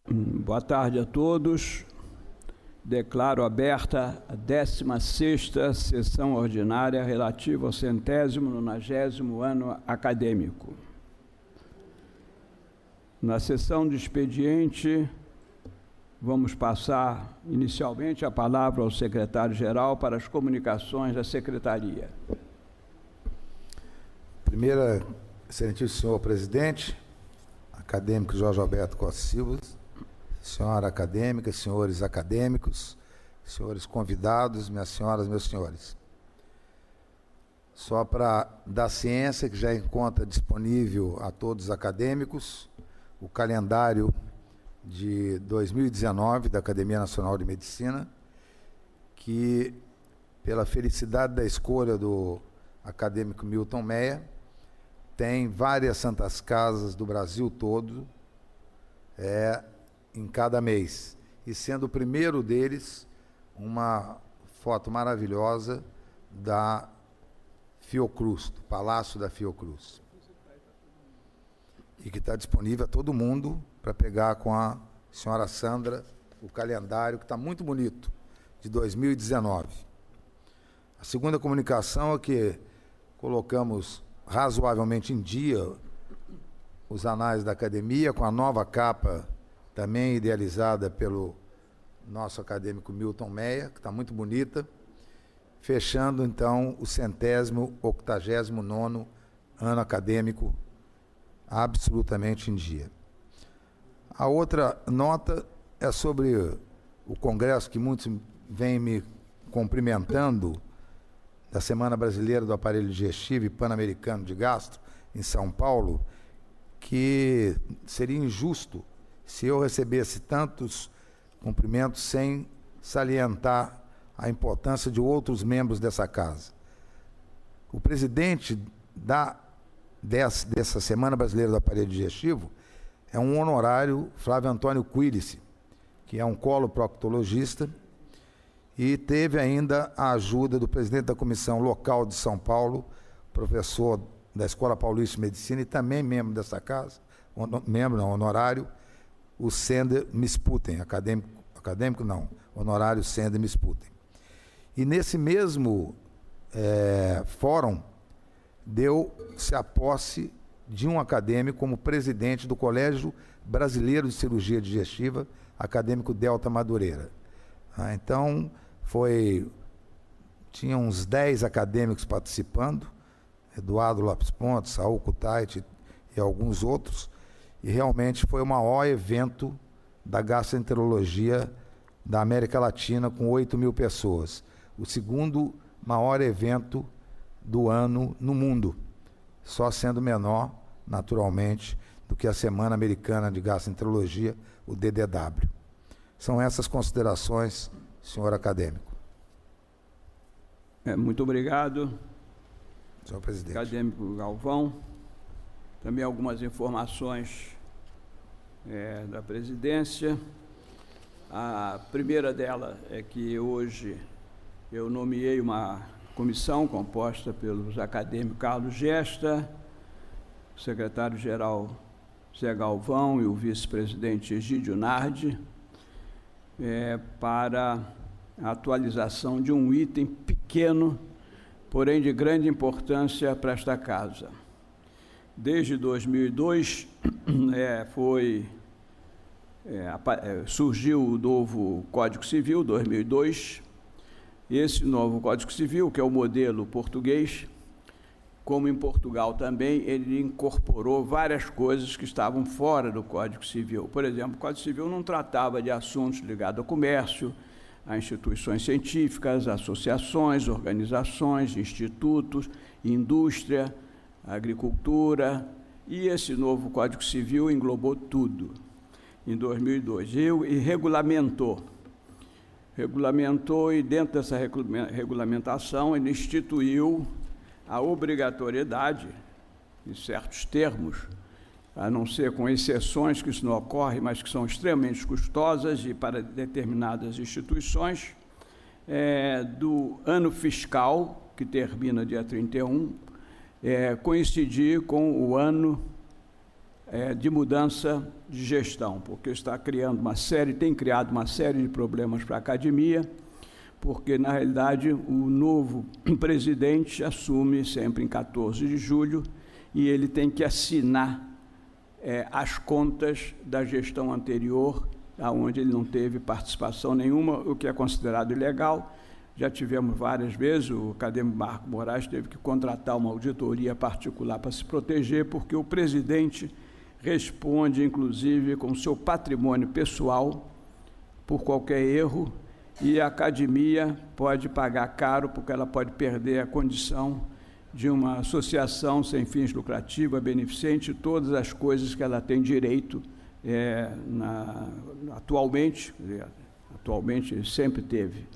Boa tarde a todos. Declaro aberta a 16ª sessão ordinária relativa ao 190º ano acadêmico. Na sessão de expediente, vamos passar inicialmente a palavra ao secretário-geral para as comunicações da secretaria. Primeira, excelentíssimo senhor presidente, acadêmico Jorge Alberto Costa Silva, senhora acadêmica, senhores acadêmicos, senhores convidados, minhas senhoras, meus senhores. Só para dar ciência que já encontra disponível a todos os acadêmicos o calendário de 2019 da Academia Nacional de Medicina, que, pela felicidade da escolha do acadêmico Milton Meyer, tem várias santas casas do Brasil todo, em cada mês. E sendo o primeiro deles, uma foto maravilhosa da Fiocruz, do Palácio da Fiocruz. E que está disponível a todo mundo para pegar com a senhora Sandra o calendário, que está muito bonito, de 2019. A segunda comunicação é que colocamos razoavelmente em dia os anais da academia, com a nova capa também idealizada pelo nosso acadêmico Milton Meyer, que está muito bonita, fechando então o 189º ano acadêmico absolutamente em dia. A outra nota é sobre o congresso que muitos vêm me cumprimentando, da Semana Brasileira do Aparelho Digestivo e Pan-Americano de Gastro, em São Paulo, que seria injusto se eu recebesse tantos cumprimentos sem salientar a importância de outros membros dessa casa. O presidente dessa Semana Brasileira do Aparelho Digestivo é um honorário Flávio Antônio Quirice, que é um coloproctologista, e teve ainda a ajuda do presidente da Comissão Local de São Paulo, professor da Escola Paulista de Medicina e também membro dessa casa, honorário, o Sender Misputen, acadêmico não, honorário Sender Misputen. E nesse mesmo fórum, deu-se a posse de um acadêmico como presidente do Colégio Brasileiro de Cirurgia Digestiva, acadêmico Delta Madureira. Então, tinha uns 10 acadêmicos participando, Eduardo Lopes Pontes, Saul Kutait e alguns outros, e realmente foi o maior evento da gastroenterologia da América Latina, com 8.000 pessoas. O segundo maior evento do ano no mundo, só sendo menor, naturalmente, do que a Semana Americana de Gastroenterologia, o DDW. São essas considerações, senhor acadêmico. Muito obrigado, senhor presidente. Acadêmico Galvão. Também algumas informações da presidência. A primeira dela é que hoje eu nomeei uma comissão composta pelos acadêmicos Carlos Gesta, o secretário-geral Zé Galvão e o vice-presidente Egídio Nardi, para a atualização de um item pequeno, porém de grande importância para esta casa. Desde 2002, surgiu o novo Código Civil, 2002. Esse novo Código Civil, que é o modelo português, como em Portugal também, ele incorporou várias coisas que estavam fora do Código Civil. Por exemplo, o Código Civil não tratava de assuntos ligados ao comércio, a instituições científicas, associações, organizações, institutos, indústria, agricultura, e esse novo Código Civil englobou tudo em 2002. E regulamentou, e dentro dessa regulamentação ele instituiu a obrigatoriedade, em certos termos, a não ser com exceções que isso não ocorre, mas que são extremamente custosas e para determinadas instituições, do ano fiscal, que termina dia 31, coincidir com o ano de mudança de gestão, porque tem criado uma série de problemas para a academia, porque, na realidade, o novo presidente assume sempre em 14 de julho e ele tem que assinar as contas da gestão anterior, onde ele não teve participação nenhuma, o que é considerado ilegal. Já tivemos várias vezes, o acadêmico Marco Moraes teve que contratar uma auditoria particular para se proteger, porque o presidente responde, inclusive, com seu patrimônio pessoal por qualquer erro, e a academia pode pagar caro, porque ela pode perder a condição de uma associação sem fins lucrativos, beneficente, todas as coisas que ela tem direito atualmente sempre teve.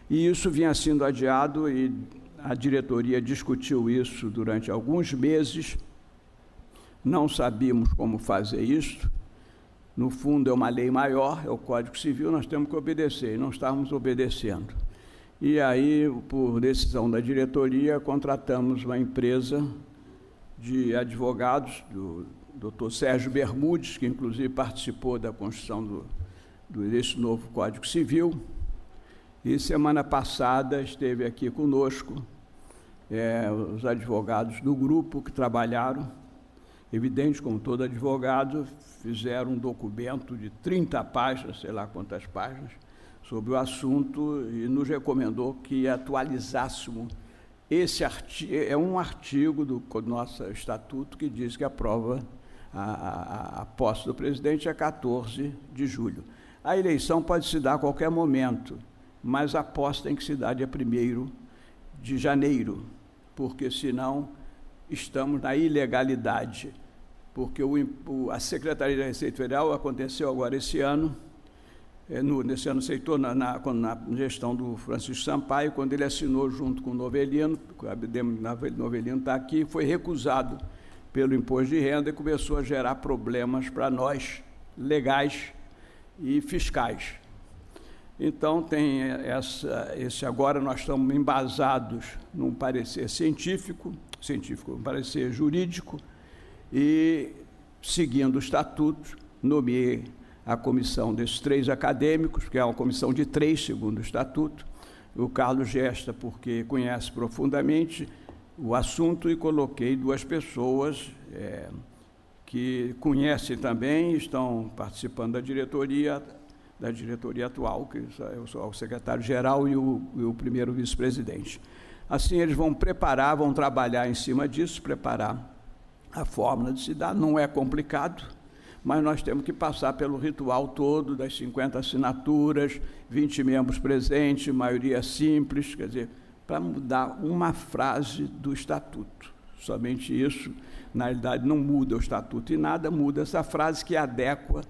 E isso vinha sendo adiado e a diretoria discutiu isso durante alguns meses, não sabíamos como fazer isso. No fundo, é uma lei maior, é o Código Civil, nós temos que obedecer, e não estávamos obedecendo. E aí, por decisão da diretoria, contratamos uma empresa de advogados, do Dr. Sérgio Bermudes, que inclusive participou da construção desse novo Código Civil, e semana passada esteve aqui conosco os advogados do grupo que trabalharam. Evidente, como todo advogado, fizeram um documento de 30 páginas, sei lá quantas páginas, sobre o assunto e nos recomendou que atualizássemos esse artigo. É um artigo do nosso estatuto que diz que a posse do presidente é 14 de julho. A eleição pode se dar a qualquer momento, mas a posse tem que se dar dia 1º de janeiro, porque senão estamos na ilegalidade. Porque a Secretaria da Receita Federal aconteceu agora esse ano, nesse ano aceitou na gestão do Francisco Sampaio, quando ele assinou junto com o Novelino, o Novelino está aqui, foi recusado pelo imposto de renda e começou a gerar problemas para nós, legais e fiscais. Então, tem agora nós estamos embasados num parecer científico, um parecer jurídico, e, seguindo o estatuto, nomeei a comissão desses 3 acadêmicos, que é uma comissão de 3, segundo o estatuto. O Carlos Gesta, porque conhece profundamente o assunto, e coloquei 2 pessoas que conhecem também, estão participando da diretoria atual, que eu sou o secretário-geral e o primeiro vice-presidente. Assim, eles vão trabalhar em cima disso, preparar a fórmula de se dar. Não é complicado, mas nós temos que passar pelo ritual todo das 50 assinaturas, 20 membros presentes, maioria simples, quer dizer, para mudar uma frase do estatuto. Somente isso, na realidade, não muda o estatuto e nada, muda essa frase que adequa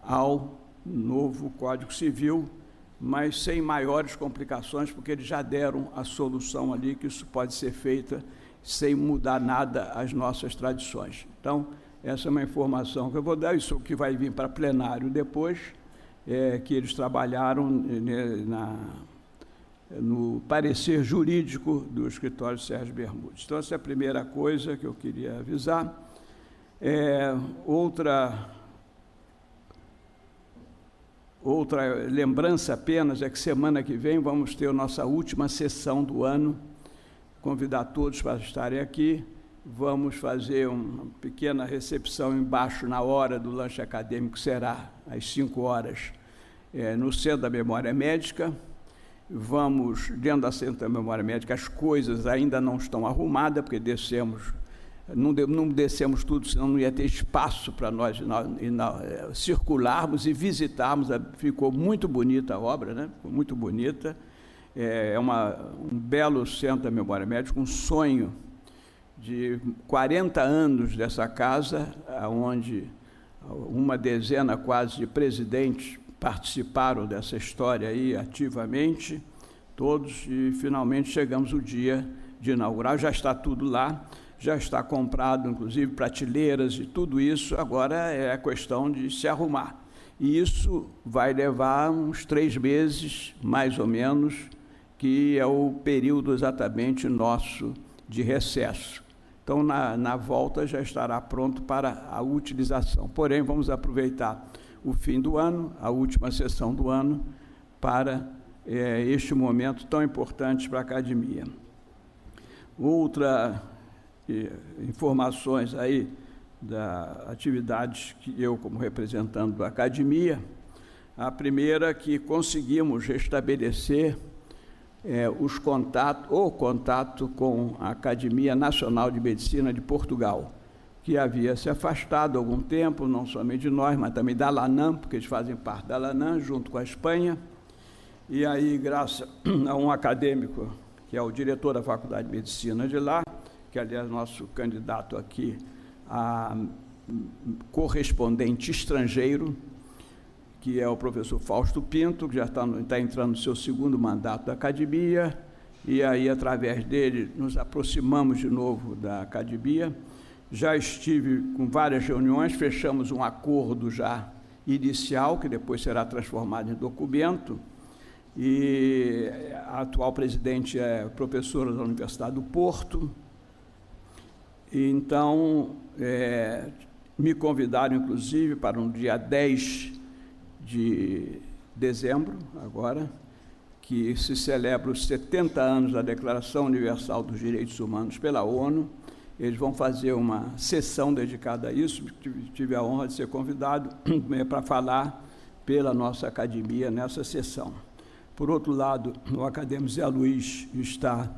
ao novo Código Civil, mas sem maiores complicações, porque eles já deram a solução ali, que isso pode ser feito sem mudar nada as nossas tradições. Então, essa é uma informação que eu vou dar, isso que vai vir para plenário depois, que eles trabalharam no parecer jurídico do escritório Sérgio Bermudes. Então, essa é a primeira coisa que eu queria avisar. Outra lembrança apenas é que semana que vem vamos ter a nossa última sessão do ano, convidar todos para estarem aqui. Vamos fazer uma pequena recepção embaixo na hora do lanche acadêmico, será às 5 horas, no Centro da Memória Médica. Vamos, dentro da Centro da Memória Médica, as coisas ainda não estão arrumadas, porque não descemos tudo, senão não ia ter espaço para nós circularmos e visitarmos. Ficou muito bonita a obra, né? Ficou muito bonita. Um belo Centro da Memória Médica, um sonho de 40 anos dessa casa, onde uma dezena quase de presidentes participaram dessa história aí ativamente, todos, e finalmente chegamos o dia de inaugurar. Já está tudo lá, já está comprado, inclusive prateleiras e tudo isso. Agora é a questão de se arrumar. E isso vai levar uns 3 meses, mais ou menos, que é o período exatamente nosso de recesso. Então, na volta já estará pronto para a utilização. Porém, vamos aproveitar o fim do ano, a última sessão do ano, para este momento tão importante para a academia. Outra informações aí da atividades que eu, como representante da academia, a primeira que conseguimos restabelecer o contato com a Academia Nacional de Medicina de Portugal, que havia se afastado há algum tempo, não somente de nós, mas também da LANAM, porque eles fazem parte da LANAM, junto com a Espanha. E aí, graças a um acadêmico, que é o diretor da Faculdade de Medicina de lá, que, aliás, nosso candidato aqui a correspondente estrangeiro, que é o professor Fausto Pinto, que já está entrando no seu 2º mandato da academia, e aí, através dele, nos aproximamos de novo da academia. Já estive com várias reuniões, fechamos um acordo já inicial, que depois será transformado em documento, e a atual presidente é professora da Universidade do Porto. E então, me convidaram, inclusive, para um dia 10 de dezembro, agora, que se celebra os 70 anos da Declaração Universal dos Direitos Humanos pela ONU. Eles vão fazer uma sessão dedicada a isso. Tive a honra de ser convidado para falar pela nossa academia nessa sessão. Por outro lado, o acadêmico Zé Luiz está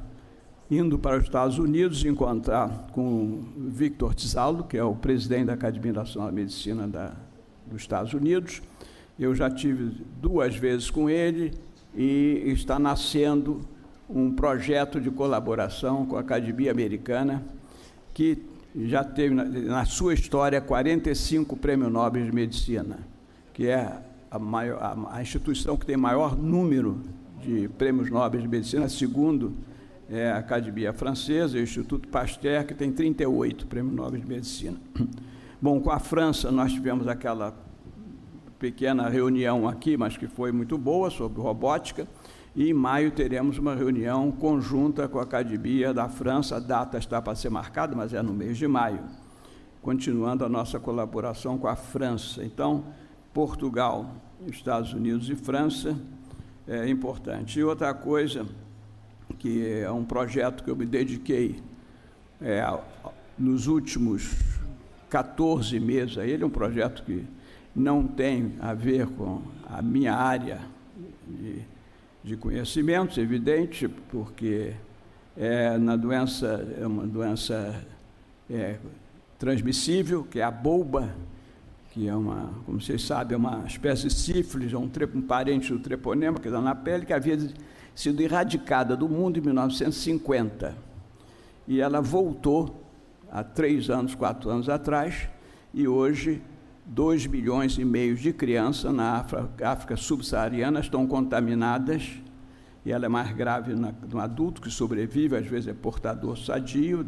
indo para os Estados Unidos encontrar com o Victor Tzalo, que é o presidente da Academia Nacional de Medicina dos Estados Unidos. Eu já tive 2 vezes com ele e está nascendo um projeto de colaboração com a Academia Americana, que já teve na sua história 45 prêmios Nobel de Medicina, que é a instituição que tem maior número de prêmios Nobel de Medicina, segundo a Academia Francesa, e o Instituto Pasteur, que tem 38 prêmios Nobel de Medicina. Bom, com a França nós tivemos aquela pequena reunião aqui, mas que foi muito boa, sobre robótica, e em maio teremos uma reunião conjunta com a Academia da França. A data está para ser marcada, mas é no mês de maio, continuando a nossa colaboração com a França. Então, Portugal, Estados Unidos e França é importante. E outra coisa, que é um projeto que eu me dediquei nos últimos 14 meses a ele, é um projeto que não tem a ver com a minha área de conhecimentos, evidente, porque é uma doença transmissível, que é a bolba, que é como vocês sabem, é uma espécie de sífilis, um parente do treponema, que dá na pele, que havia sido erradicada do mundo em 1950. E ela voltou há 3 anos, 4 anos atrás, e hoje 2,5 milhões de crianças na África subsaariana estão contaminadas, e ela é mais grave no adulto, que sobrevive, às vezes é portador sadio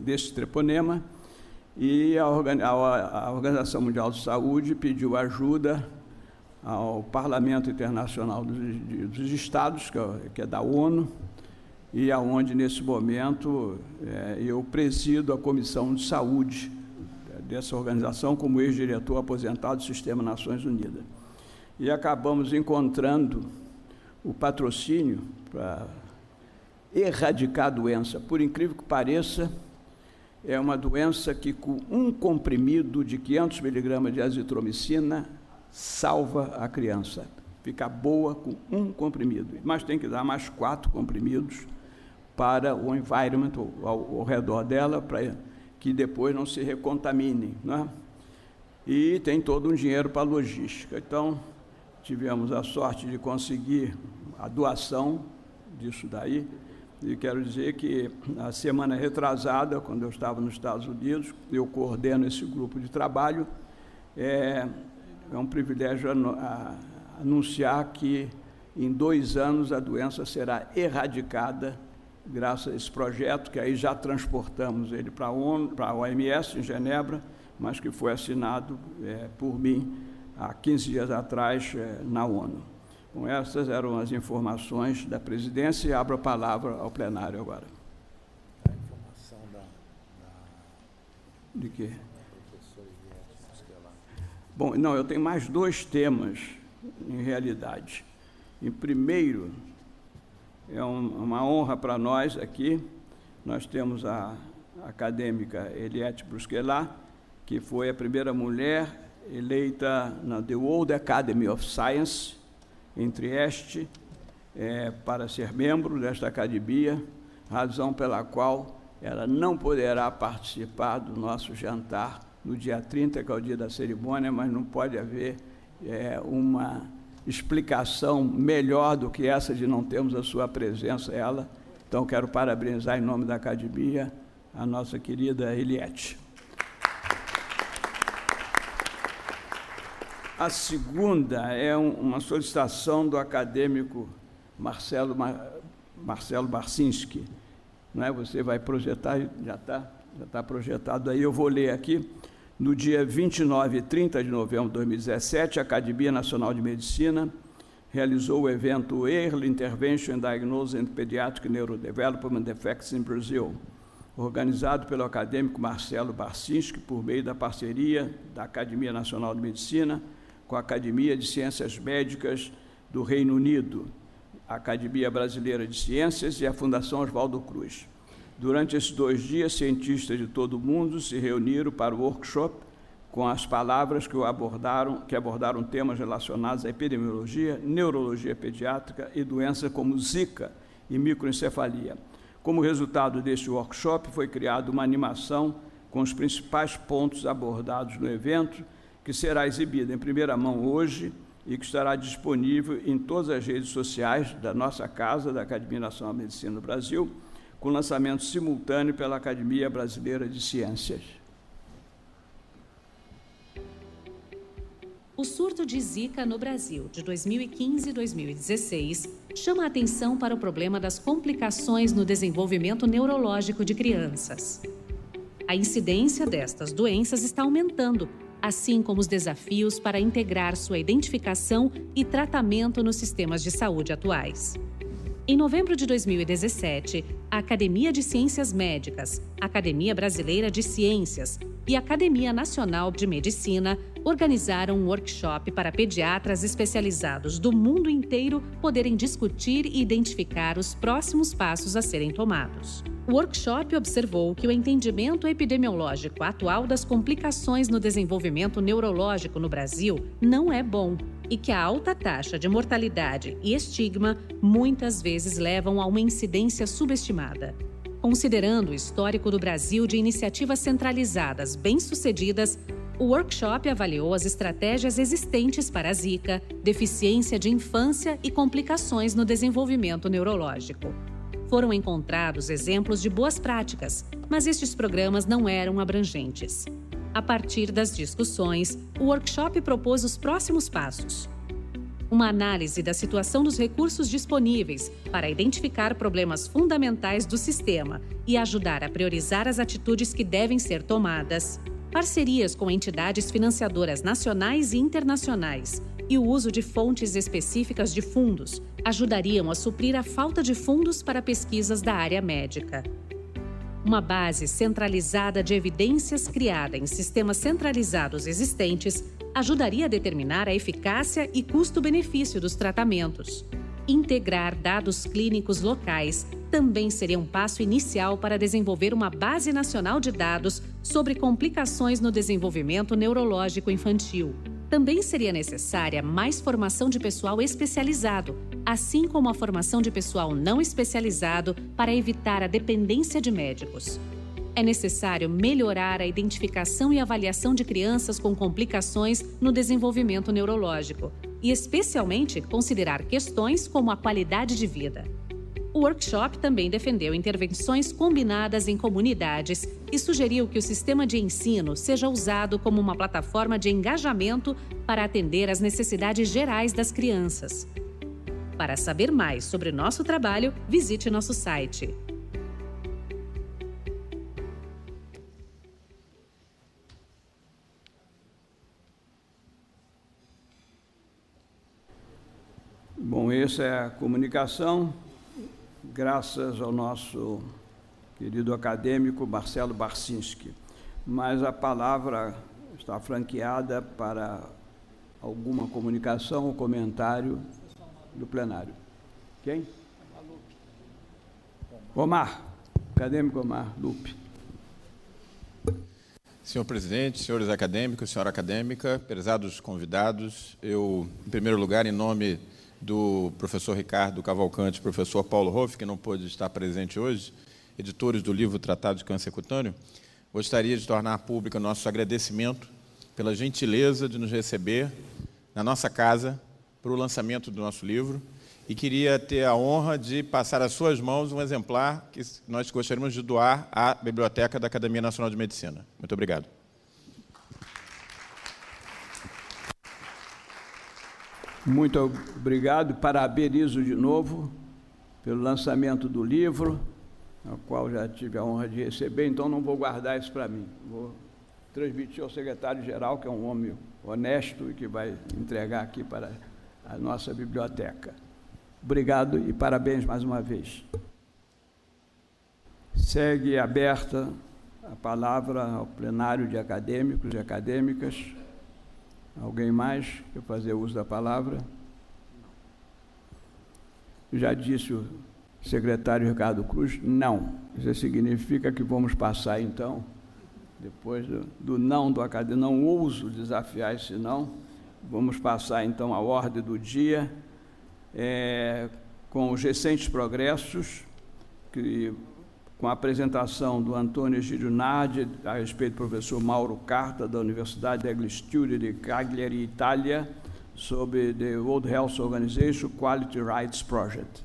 desse treponema, e a Organização Mundial de Saúde pediu ajuda ao Parlamento Internacional dos Estados, que é da ONU, e aonde, nesse momento, eu presido a Comissão de Saúde dessa organização como ex-diretor aposentado do Sistema Nações Unidas. E acabamos encontrando o patrocínio para erradicar a doença. Por incrível que pareça, é uma doença que, com um comprimido de 500 miligramas de azitromicina, salva a criança. Fica boa com um comprimido, mas tem que dar mais 4 comprimidos para o environment ao redor dela, para que depois não se recontaminem, né? E tem todo um dinheiro para a logística. Então, tivemos a sorte de conseguir a doação disso daí, e quero dizer que a semana retrasada, quando eu estava nos Estados Unidos, eu coordeno esse grupo de trabalho. É um privilégio anunciar que em 2 anos a doença será erradicada graças a esse projeto, que aí já transportamos ele para a OMS em Genebra, mas que foi assinado por mim há 15 dias atrás na ONU. Bom, essas eram as informações da presidência, e abro a palavra ao plenário agora. A informação De quê? Bom, não, eu tenho mais 2 temas, em realidade. Em primeiro, é uma honra para nós aqui, nós temos a acadêmica Eliette Brusquelat, que foi a primeira mulher eleita na The World Academy of Science, em Trieste, para ser membro desta academia, razão pela qual ela não poderá participar do nosso jantar no dia 30, que é o dia da cerimônia, mas não pode haver uma explicação melhor do que essa de não termos a sua presença, ela. Então, quero parabenizar em nome da academia a nossa querida Eliette. A segunda é uma solicitação do acadêmico Marcelo Barcinski. Não é? Você vai projetar, já está projetado aí, eu vou ler aqui. No dia 29 e 30 de novembro de 2017, a Academia Nacional de Medicina realizou o evento Early Intervention in Diagnosis and Pediatric Neurodevelopment Effects in Brazil, organizado pelo acadêmico Marcelo Barcinski, por meio da parceria da Academia Nacional de Medicina com a Academia de Ciências Médicas do Reino Unido, a Academia Brasileira de Ciências e a Fundação Oswaldo Cruz. Durante esses 2 dias, cientistas de todo o mundo se reuniram para o workshop com as palavras que abordaram temas relacionados à epidemiologia, neurologia pediátrica e doenças como Zika e microencefalia. Como resultado deste workshop, foi criada uma animação com os principais pontos abordados no evento, que será exibida em primeira mão hoje e que estará disponível em todas as redes sociais da nossa casa, da Academia Nacional de Medicina do Brasil, com lançamento simultâneo pela Academia Brasileira de Ciências. O surto de Zika no Brasil de 2015 e 2016 chama a atenção para o problema das complicações no desenvolvimento neurológico de crianças. A incidência destas doenças está aumentando, assim como os desafios para integrar sua identificação e tratamento nos sistemas de saúde atuais. Em novembro de 2017, a Academia de Ciências Médicas, a Academia Brasileira de Ciências e a Academia Nacional de Medicina organizaram um workshop para pediatras especializados do mundo inteiro poderem discutir e identificar os próximos passos a serem tomados. O workshop observou que o entendimento epidemiológico atual das complicações no desenvolvimento neurológico no Brasil não é bom e que a alta taxa de mortalidade e estigma muitas vezes levam a uma incidência subestimada. Considerando o histórico do Brasil de iniciativas centralizadas bem-sucedidas, o workshop avaliou as estratégias existentes para a Zika, deficiência de infância e complicações no desenvolvimento neurológico. Foram encontrados exemplos de boas práticas, mas estes programas não eram abrangentes. A partir das discussões, o workshop propôs os próximos passos. Uma análise da situação dos recursos disponíveis para identificar problemas fundamentais do sistema e ajudar a priorizar as atitudes que devem ser tomadas. Parcerias com entidades financiadoras nacionais e internacionais e o uso de fontes específicas de fundos ajudariam a suprir a falta de fundos para pesquisas da área médica. Uma base centralizada de evidências criada em sistemas centralizados existentes ajudaria a determinar a eficácia e custo-benefício dos tratamentos. Integrar dados clínicos locais também seria um passo inicial para desenvolver uma base nacional de dados sobre complicações no desenvolvimento neurológico infantil. Também seria necessária mais formação de pessoal especializado, assim como a formação de pessoal não especializado para evitar a dependência de médicos. É necessário melhorar a identificação e avaliação de crianças com complicações no desenvolvimento neurológico e, especialmente, considerar questões como a qualidade de vida. O workshop também defendeu intervenções combinadas em comunidades e sugeriu que o sistema de ensino seja usado como uma plataforma de engajamento para atender às necessidades gerais das crianças. Para saber mais sobre nosso trabalho, visite nosso site. Bom, essa é a comunicação, graças ao nosso querido acadêmico Marcelo Barcinski. mas a palavra está franqueada para alguma comunicação ou comentário do plenário. Quem? Omar, acadêmico Omar Lupe. Senhor presidente, senhores acadêmicos, senhora acadêmica, prezados convidados, eu, em primeiro lugar, em nome do professor Ricardo Cavalcante, professor Paulo Hoff, que não pôde estar presente hoje, editores do livro Tratado de Câncer Cutâneo, gostaria de tornar público nosso agradecimento pela gentileza de nos receber na nossa casa para o lançamento do nosso livro, e queria ter a honra de passar às suas mãos um exemplar que nós gostaríamos de doar à Biblioteca da Academia Nacional de Medicina. Muito obrigado. Muito obrigado, parabenizo de novo pelo lançamento do livro, ao qual já tive a honra de receber, então não vou guardar isso para mim. Vou transmitir ao secretário-geral, que é um homem honesto e que vai entregar aqui para a nossa biblioteca. Obrigado e parabéns mais uma vez. Segue aberta a palavra ao plenário de acadêmicos e acadêmicas. Alguém mais quer fazer uso da palavra? Já disse o secretário Ricardo Cruz, não. Isso significa que vamos passar, então, depois do não do acadêmico, não ouso desafiar esse não, vamos passar, então, à ordem do dia, com os recentes progressos, com a apresentação do Antônio Egídio Nardi, a respeito do professor Mauro Carta, da Universidade degli Studi di Cagliari, Itália, sobre the World Health Organization Quality Rights Project.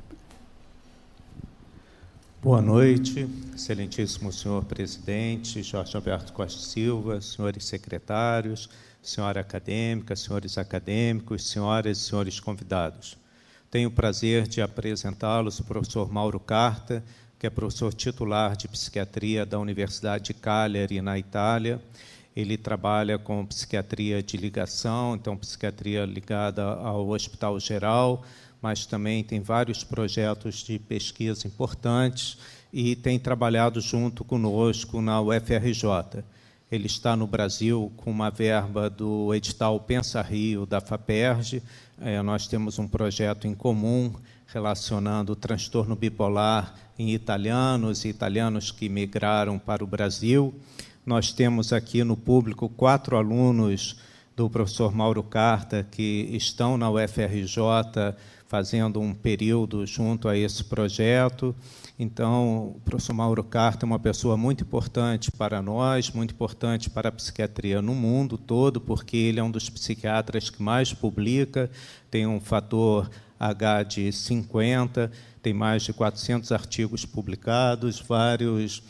Boa noite, excelentíssimo senhor presidente, Jorge Alberto Costa Silva, senhores secretários, senhora acadêmica, senhores acadêmicos, senhoras e senhores convidados. Tenho o prazer de apresentá-los o professor Mauro Carta, que é professor titular de psiquiatria da Universidade de Cagliari, na Itália. Ele trabalha com psiquiatria de ligação, então psiquiatria ligada ao Hospital Geral, mas também tem vários projetos de pesquisa importantes e tem trabalhado junto conosco na UFRJ. Ele está no Brasil com uma verba do edital Pensa Rio, da FAPERJ. Nós temos um projeto em comum relacionando o transtorno bipolar em italianos e italianos que migraram para o Brasil. Nós temos aqui no público 4 alunos do professor Mauro Carta que estão na UFRJ fazendo um período junto a esse projeto. Então, o professor Mauro Carta é uma pessoa muito importante para nós, muito importante para a psiquiatria no mundo todo, porque ele é um dos psiquiatras que mais publica, tem um fator H de 50, tem mais de 400 artigos publicados, vários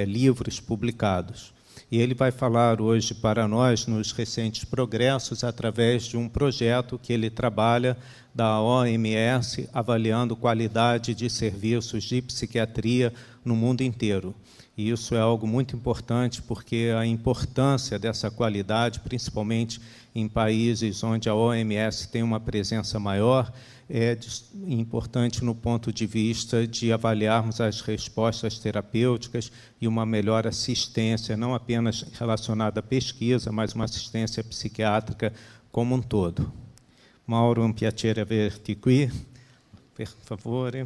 livros publicados. E ele vai falar hoje para nós nos recentes progressos através de um projeto que ele trabalha da OMS, avaliando qualidade de serviços de psiquiatria no mundo inteiro. E isso é algo muito importante, porque a importância dessa qualidade, principalmente em países onde a OMS tem uma presença maior, é importante no ponto de vista de avaliarmos as respostas terapêuticas e uma melhor assistência, não apenas relacionada à pesquisa, mas uma assistência psiquiátrica como um todo. Mauro, un piacere averti qui, per favore.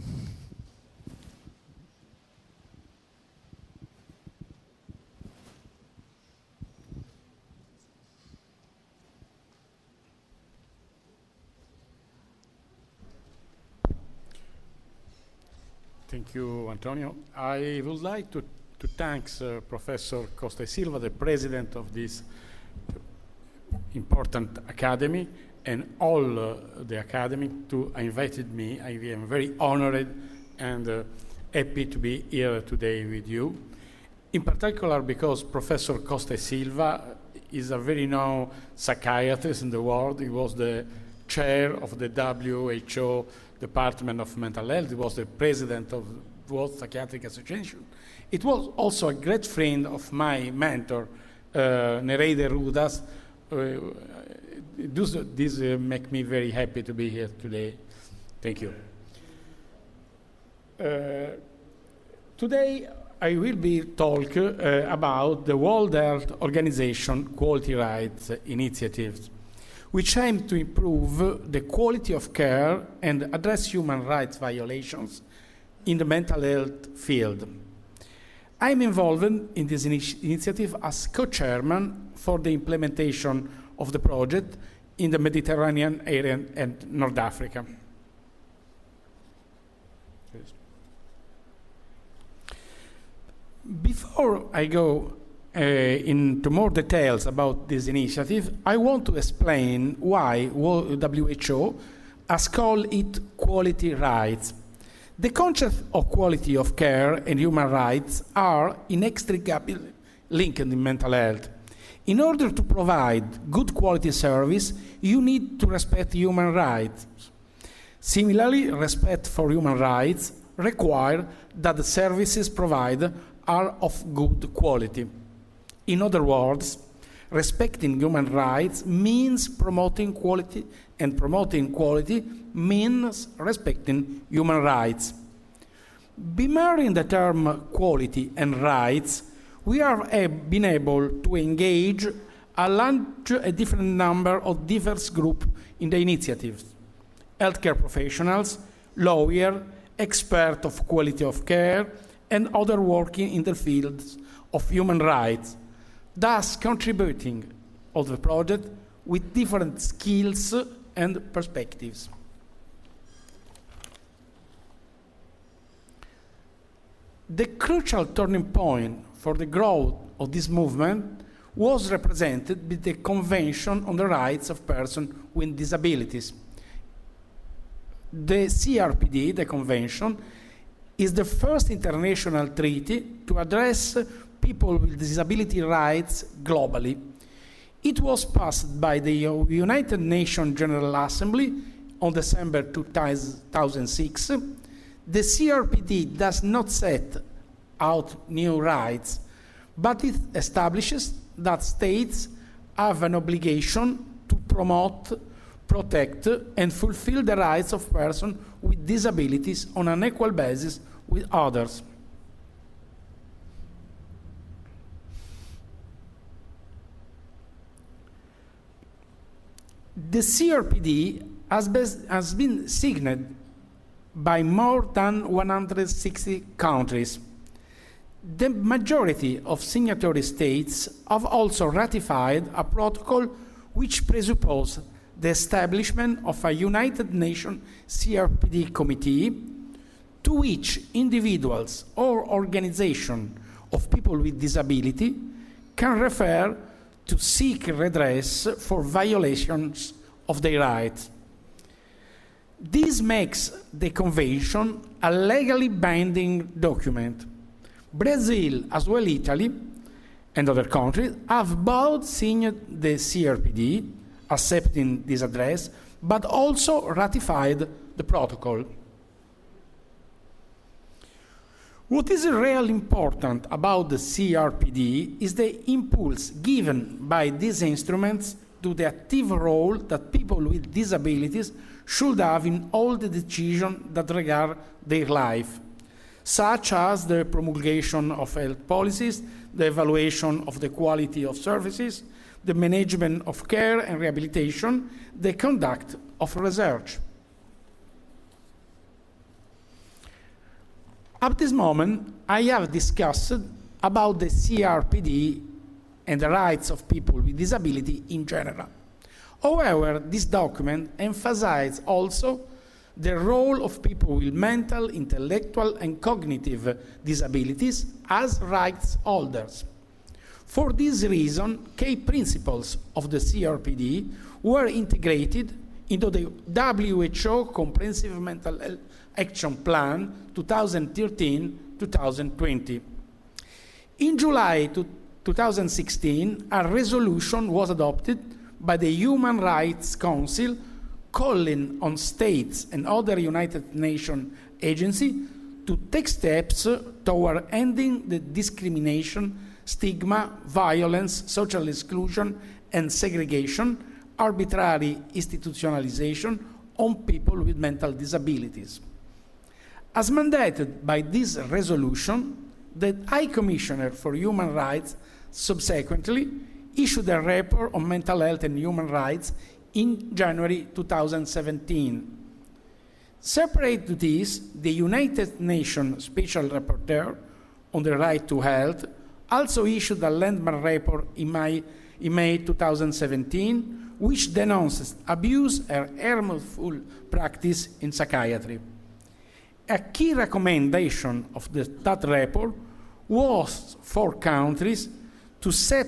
Thank you, Antonio. I would like to thank Professor Costa Silva, the president of this important academy, and all the academy to invited me. I am very honored and happy to be here today with you. In particular because Professor Costa Silva is a very known psychiatrist in the world. He was the chair of the WHO Department of Mental Health. He was the president of the World Psychiatric Association. It was also a great friend of my mentor, Nereide Rudas. This make me very happy to be here today. Thank you. Today I will be talk about the World Health Organization Quality Rights Initiatives, which aim to improve the quality of care and address human rights violations in the mental health field. I am involved in this initiative as co-chairman for the implementation of the project in the Mediterranean area and North Africa. Before I go into more details about this initiative, I want to explain why WHO has called it quality rights. The concept of quality of care and human rights are inextricably linked in mental health. In order to provide good quality service, you need to respect human rights. Similarly, respect for human rights requires that the services provided are of good quality. In other words, respecting human rights means promoting quality, and promoting quality means respecting human rights. By marrying the term quality and rights, we have been able to engage a different number of diverse groups in the initiative: healthcare professionals, lawyers, experts of quality of care, and others working in the fields of human rights, thus contributing to the project with different skills and perspectives. The crucial turning point for the growth of this movement was represented by the Convention on the Rights of Persons with Disabilities. The CRPD, the Convention, is the first international treaty to address people with disability rights globally. It was passed by the United Nations General Assembly on December 2006. The CRPD does not set out new rights, but it establishes that states have an obligation to promote, protect, and fulfill the rights of persons with disabilities on an equal basis with others. The CRPD has been signed by more than 160 countries. The majority of signatory states have also ratified a protocol which presupposes the establishment of a United Nations CRPD committee to which individuals or organizations of people with disability can refer to seek redress for violations of their rights. This makes the Convention a legally binding document. Brazil, as well as Italy and other countries, have both signed the CRPD, accepting this address, but also ratified the protocol. What is really important about the CRPD is the impulse given by these instruments to the active role that people with disabilities should have in all the decisions that regard their life, such as the promulgation of health policies, the evaluation of the quality of services, the management of care and rehabilitation, the conduct of research. At this moment, I have discussed about the CRPD and the rights of people with disability in general. However, this document emphasizes also the role of people with mental, intellectual, and cognitive disabilities as rights holders. For this reason, key principles of the CRPD were integrated into the WHO Comprehensive Mental Health Action Plan 2013-2020. In July 2016, a resolution was adopted by the Human Rights Council calling on states and other United Nations agencies to take steps toward ending the discrimination, stigma, violence, social exclusion, and segregation, arbitrary institutionalization on people with mental disabilities. As mandated by this resolution, the High Commissioner for Human Rights subsequently issued a report on mental health and human rights in January 2017. Separate to this, the United Nations Special Rapporteur on the right to health also issued a landmark report in May 2017, which denounces abuse and harmful practice in psychiatry. A key recommendation of that report was for countries to seek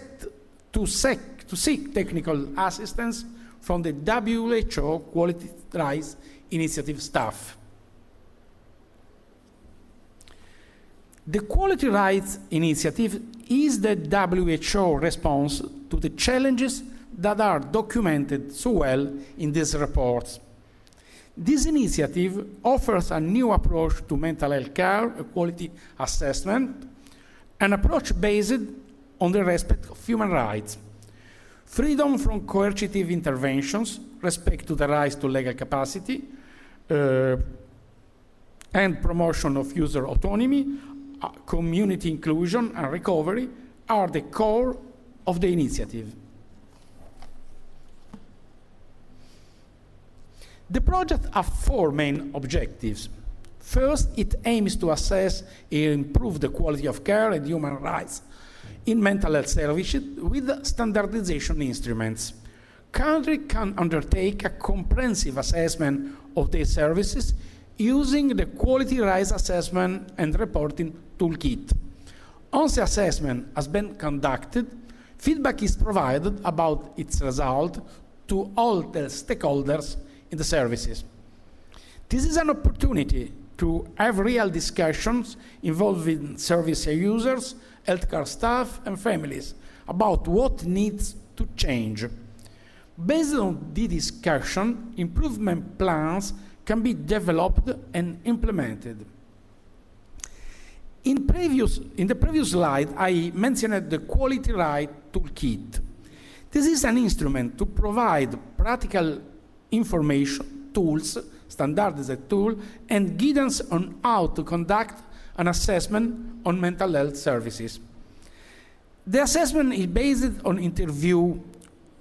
technical assistance from the WHO Quality Rights Initiative staff. The Quality Rights Initiative is the WHO response to the challenges that are documented so well in these reports. This initiative offers a new approach to mental health care, a quality assessment, an approach based on the respect of human rights, freedom from coercive interventions, respect to the rights to legal capacity, and promotion of user autonomy, community inclusion and recovery are the core of the initiative. The project has four main objectives. First, it aims to assess and improve the quality of care and human rights in mental health services with standardization instruments. Countries can undertake a comprehensive assessment of their services using the Quality Rights Assessment and Reporting Toolkit. Once the assessment has been conducted, feedback is provided about its result to all the stakeholders in the services. This is an opportunity to have real discussions involving service users, healthcare staff, and families about what needs to change. Based on the discussion, improvement plans can be developed and implemented. In the previous slide, I mentioned the Quality Rights Toolkit. This is an instrument to provide practical information, tools, standardized tool, and guidance on how to conduct an assessment on mental health services. The assessment is based on interview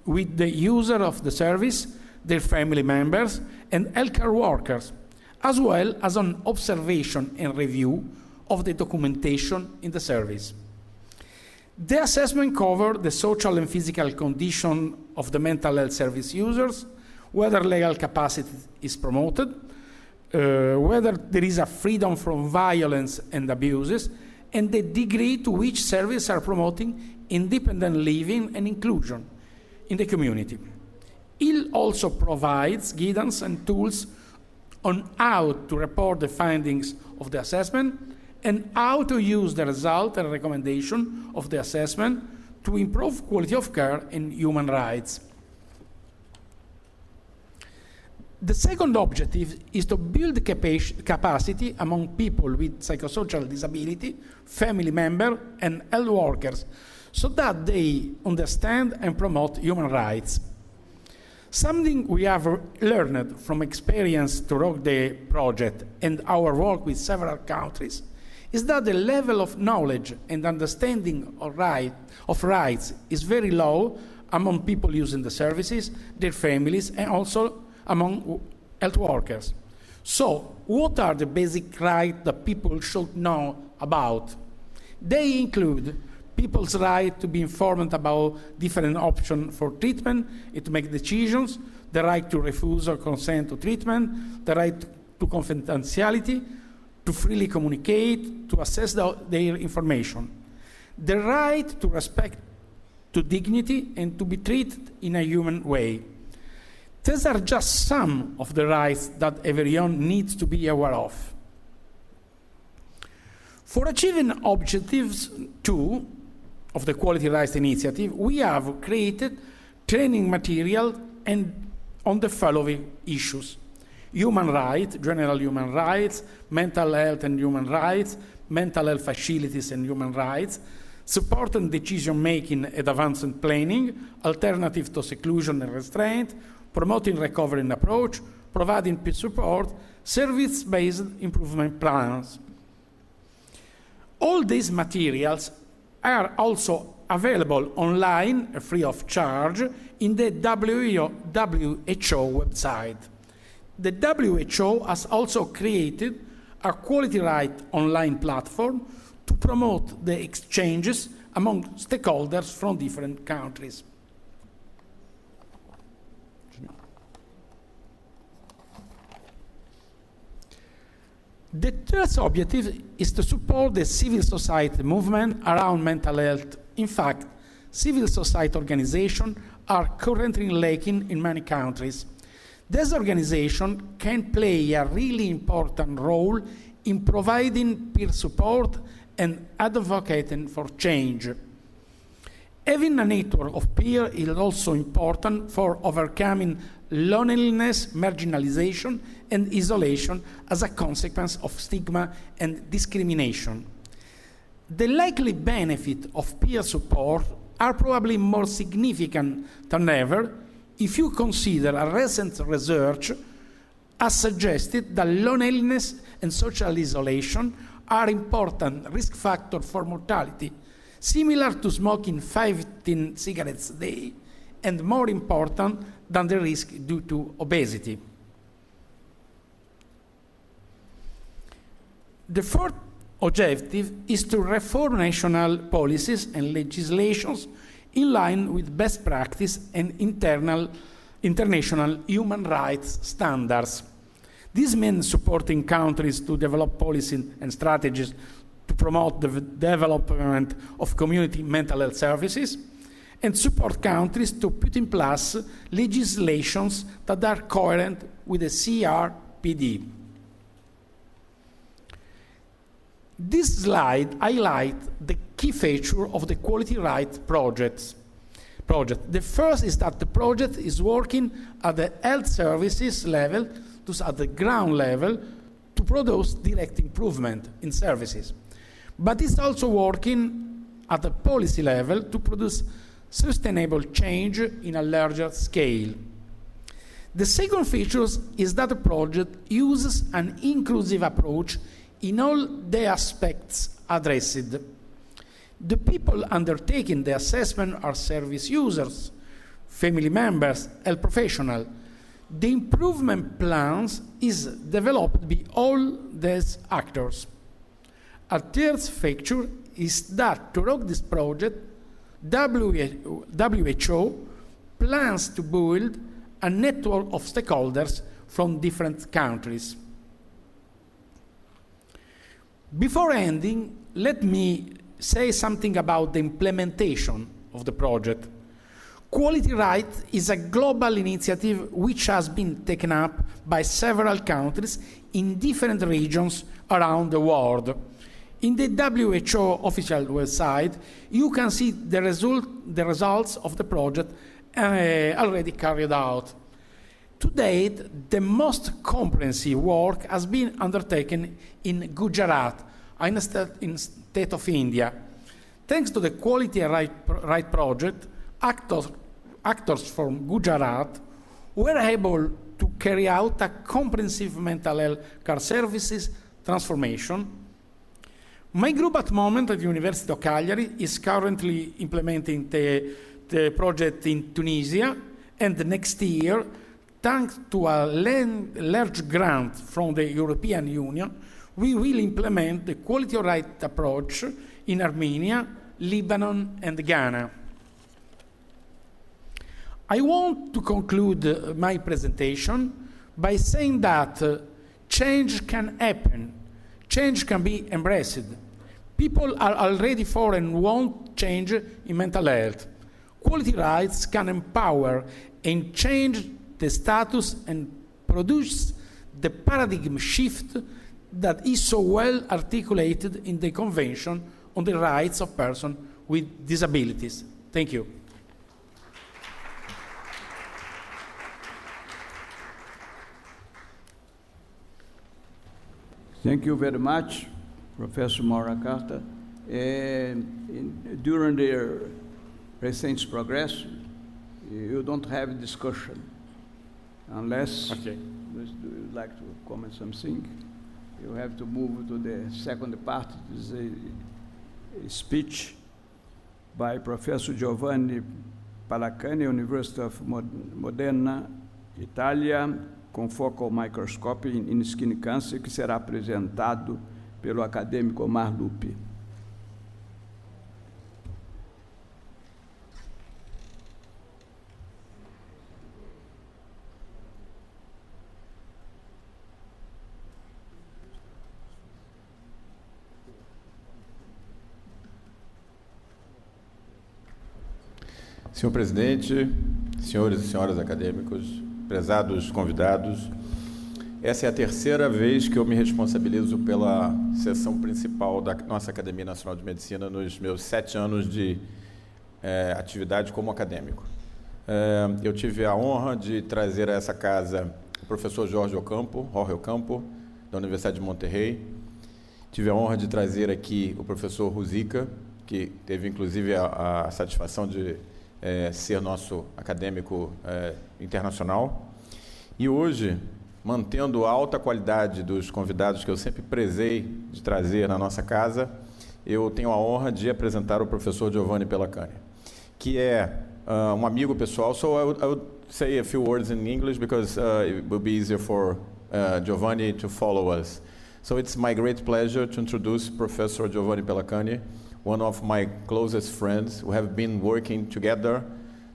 with the user of the service, their family members, and healthcare workers, as well as on observation and review of the documentation in the service. The assessment covers the social and physical condition of the mental health service users, whether legal capacity is promoted, whether there is a freedom from violence and abuses, and the degree to which services are promoting independent living and inclusion in the community. It also provides guidance and tools on how to report the findings of the assessment and how to use the result and recommendation of the assessment to improve quality of care and human rights. The second objective is to build capacity among people with psychosocial disability, family members, and health workers, so that they understand and promote human rights. Something we have learned from experience throughout the project and our work with several countries is that the level of knowledge and understanding of rights is very low among people using the services, their families, and also among health workers. So, what are the basic rights that people should know about? They include people's right to be informed about different options for treatment and to make decisions, the right to refuse or consent to treatment, the right to confidentiality, to freely communicate, to access their information, the right to respect, to dignity, and to be treated in a human way. These are just some of the rights that everyone needs to be aware of. For achieving objectives 2 of the Quality Rights Initiative, we have created training material on the following issues: human rights, general human rights, mental health and human rights, mental health facilities and human rights, support and decision-making and advanced planning, alternative to seclusion and restraint, promoting recovery and approach, providing peer support, service-based improvement plans. All these materials are also available online, free of charge, in the WHO website. The WHO has also created a quality right online platform to promote the exchanges among stakeholders from different countries. The third objective is to support the civil society movement around mental health. In fact, civil society organizations are currently lacking in many countries. This organization can play a really important role in providing peer support and advocating for change. Having a network of peers is also important for overcoming loneliness, marginalization, and isolation as a consequence of stigma and discrimination. The likely benefits of peer support are probably more significant than ever if you consider a recent research has suggested that loneliness and social isolation are important risk factors for mortality, similar to smoking 15 cigarettes a day, and more important than the risk due to obesity. The fourth objective is to reform national policies and legislations in line with best practice and international human rights standards. This means supporting countries to develop policies and strategies to promote the development of community mental health services, and support countries to put in place legislations that are coherent with the CRPD. This slide highlights the key feature of the Quality Right project. The first is that the project is working at the health services level, thus at the ground level, to produce direct improvement in services. But it's also working at the policy level to produce sustainable change in a larger scale. The second feature is that the project uses an inclusive approach in all the aspects addressed. The people undertaking the assessment are service users, family members, health professionals. The improvement plans is developed by all these actors. A third feature is that throughout this project, WHO plans to build a network of stakeholders from different countries. Before ending, let me say something about the implementation of the project. Quality Right is a global initiative which has been taken up by several countries in different regions around the world. In the WHO official website, you can see the results of the project already carried out. To date, the most comprehensive work has been undertaken in Gujarat, in the state of India. Thanks to the Quality Right project, actors from Gujarat were able to carry out a comprehensive mental health care services transformation. My group at the moment at the University of Cagliari is currently implementing the project in Tunisia, and next year, thanks to a large grant from the European Union, we will implement the Quality Right approach in Armenia, Lebanon, and Ghana. I want to conclude my presentation by saying that change can happen. Change can be embraced. People are already for and want change in mental health. Quality Rights can empower and change the status and produce the paradigm shift that is so well articulated in the Convention on the Rights of Persons with Disabilities. Thank you. Thank you very much, Professor Maura Carta. During the recent Progress, you don't have discussion unless you would like to comment something. You have to move to the second part. This is a speech by Professor Giovanni Palacani, University of Modena, Itália, Confocal Microscopy in Skin Cancer, que será apresentado pelo acadêmico Omar Lupi. Senhor presidente, senhores e senhoras acadêmicos, prezados convidados, essa é a terceira vez que eu me responsabilizo pela sessão principal da nossa Academia Nacional de Medicina nos meus 7 anos de atividade como acadêmico. Eu tive a honra de trazer a essa casa o professor Jorge Ocampo, da Universidade de Monterrey. Tive a honra de trazer aqui o professor Ruzica, que teve inclusive a satisfação de ser nosso acadêmico internacional. E hoje, mantendo a alta qualidade dos convidados que eu sempre prezei de trazer na nossa casa, eu tenho a honra de apresentar o professor Giovanni Pelacani, que é um amigo pessoal. So I would say a few words in English because it will be easier for Giovanni to follow us. So it's my great pleasure to introduce Professor Giovanni Pelacani, one of my closest friends. We have been working together,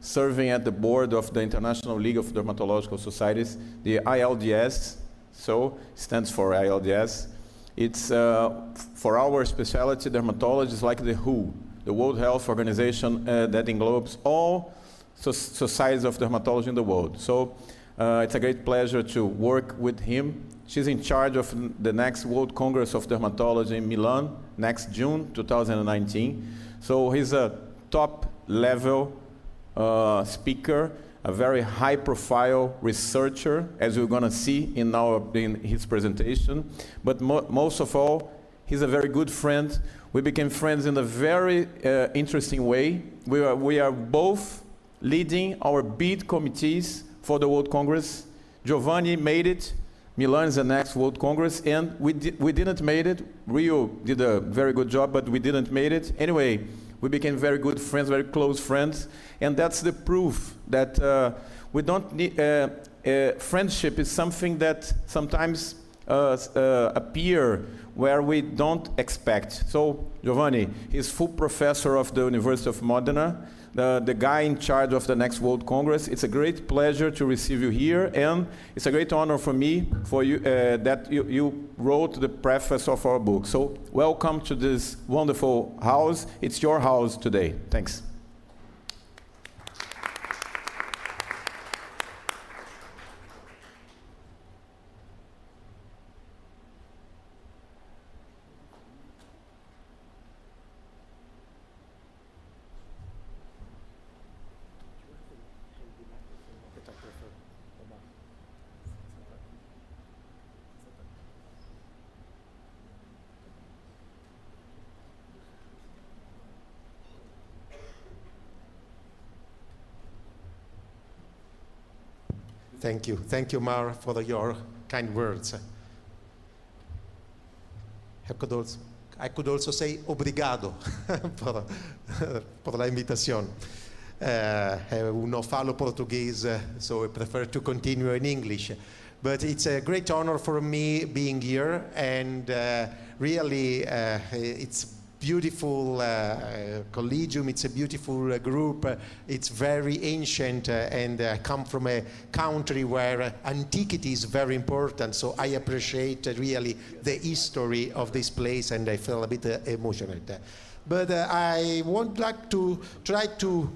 serving at the board of the International League of Dermatological Societies, the ILDS, so stands for ILDS. It's for our specialty, dermatology is like the WHO, the World Health Organization that englobes all societies of dermatology in the world. So it's a great pleasure to work with him. She's in charge of the next World Congress of Dermatology in Milan, next June 2019. So he's a top-level speaker, a very high-profile researcher, as you're going to see in his presentation. But most of all, he's a very good friend. We became friends in a very interesting way. We are both leading our bid committees for the World Congress. Giovanni made it. Milan is the next World Congress, and we didn't make it. Rio did a very good job, but we didn't make it. Anyway, we became very good friends, very close friends, and that's the proof that we don't need, friendship is something that sometimes appear where we don't expect. So Giovanni, he's full professor of the University of Modena, the guy in charge of the next World Congress. It's a great pleasure to receive you here, and it's a great honor for me for you that you wrote the preface of our book. So welcome to this wonderful house. It's your house today. Thanks. Thank you, Mar, for your kind words. I could also say obrigado por la invitación. No falo português, so I prefer to continue in English. But it's a great honor for me being here, and really it's beautiful collegium, it's a beautiful group, it's very ancient, and I come from a country where antiquity is very important, so I appreciate really the history of this place, and I feel a bit emotional. But I would like to try to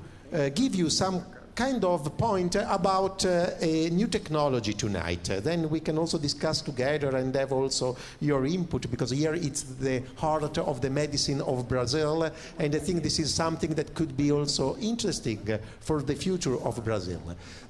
give you some kind of point about a new technology tonight. Then we can also discuss together and have also your input, because here it's the heart of the medicine of Brazil, and I think this is something that could be also interesting for the future of Brazil.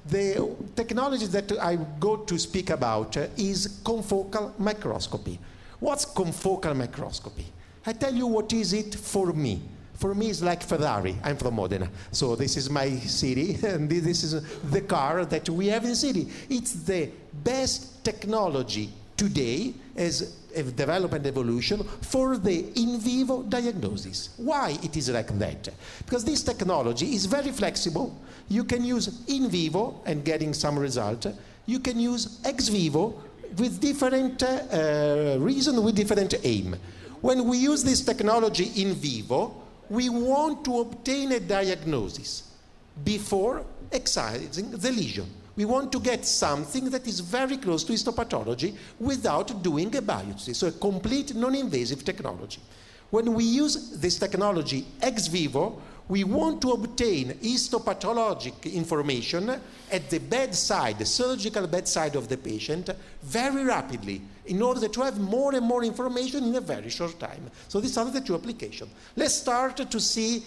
The technology that I go to speak about is confocal microscopy. What's confocal microscopy? I tell you what is it for me. For me, it's like Ferrari. I'm from Modena, so this is my city, and this is the car that we have in the city. It's the best technology today as a development evolution for the in vivo diagnosis. Why it is like that? Because this technology is very flexible. You can use in vivo and getting some result. You can use ex vivo with different reason, with different aim. When we use this technology in vivo, we want to obtain a diagnosis before excising the lesion. We want to get something that is very close to histopathology without doing a biopsy, so a complete non-invasive technology. When we use this technology ex vivo, we want to obtain histopathologic information at the bedside, the surgical bedside of the patient, very rapidly, in order to have more and more information in a very short time. So these are the two applications. Let's start to see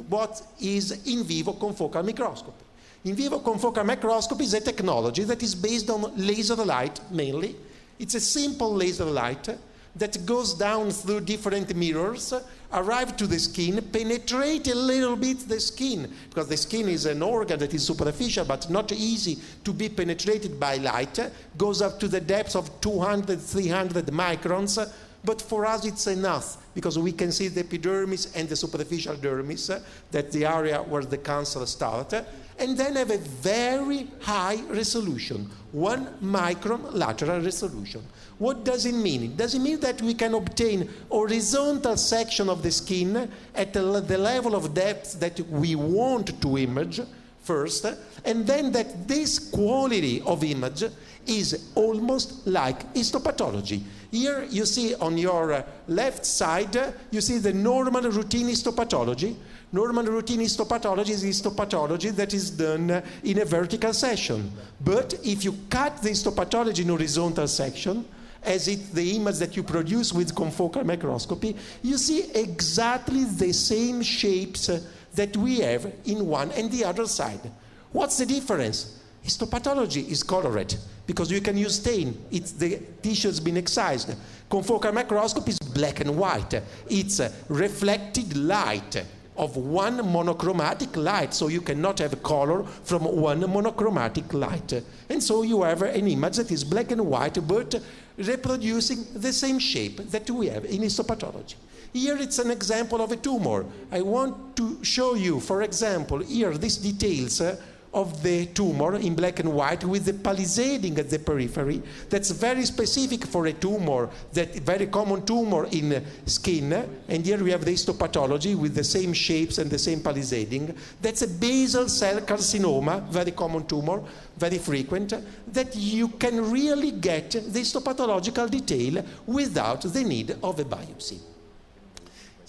what is in vivo confocal microscopy. In vivo confocal microscopy is a technology that is based on laser light mainly. It's a simple laser light that goes down through different mirrors, arrive to the skin, penetrate a little bit the skin, because the skin is an organ that is superficial but not easy to be penetrated by light, goes up to the depths of 200, 300 microns, but for us it's enough, because we can see the epidermis and the superficial dermis, that the area where the cancer starts, and then have a very high resolution, 1 micron lateral resolution. What does it mean? It does mean that we can obtain horizontal section of the skin at the level of depth that we want to image first, and then that this quality of image is almost like histopathology. Here you see on your left side, you see the normal routine histopathology. Normal routine histopathology is histopathology that is done in a vertical section. But if you cut the histopathology in horizontal section, as it's the image that you produce with confocal microscopy, you see exactly the same shapes that we have in one and the other side. What's the difference? Histopathology is colored because you can use stain. The tissue has been excised. Confocal microscopy is black and white. It's reflected light of one monochromatic light, so you cannot have color from one monochromatic light. And so you have an image that is black and white, but reproducing the same shape that we have in histopathology. Here it's an example of a tumor. I want to show you, for example, here these details of the tumor in black and white with the palisading at the periphery. That's very specific for a tumor, that very common tumor in skin. And here we have the histopathology with the same shapes and the same palisading. That's a basal cell carcinoma, very common tumor, very frequent, that you can really get the histopathological detail without the need of a biopsy.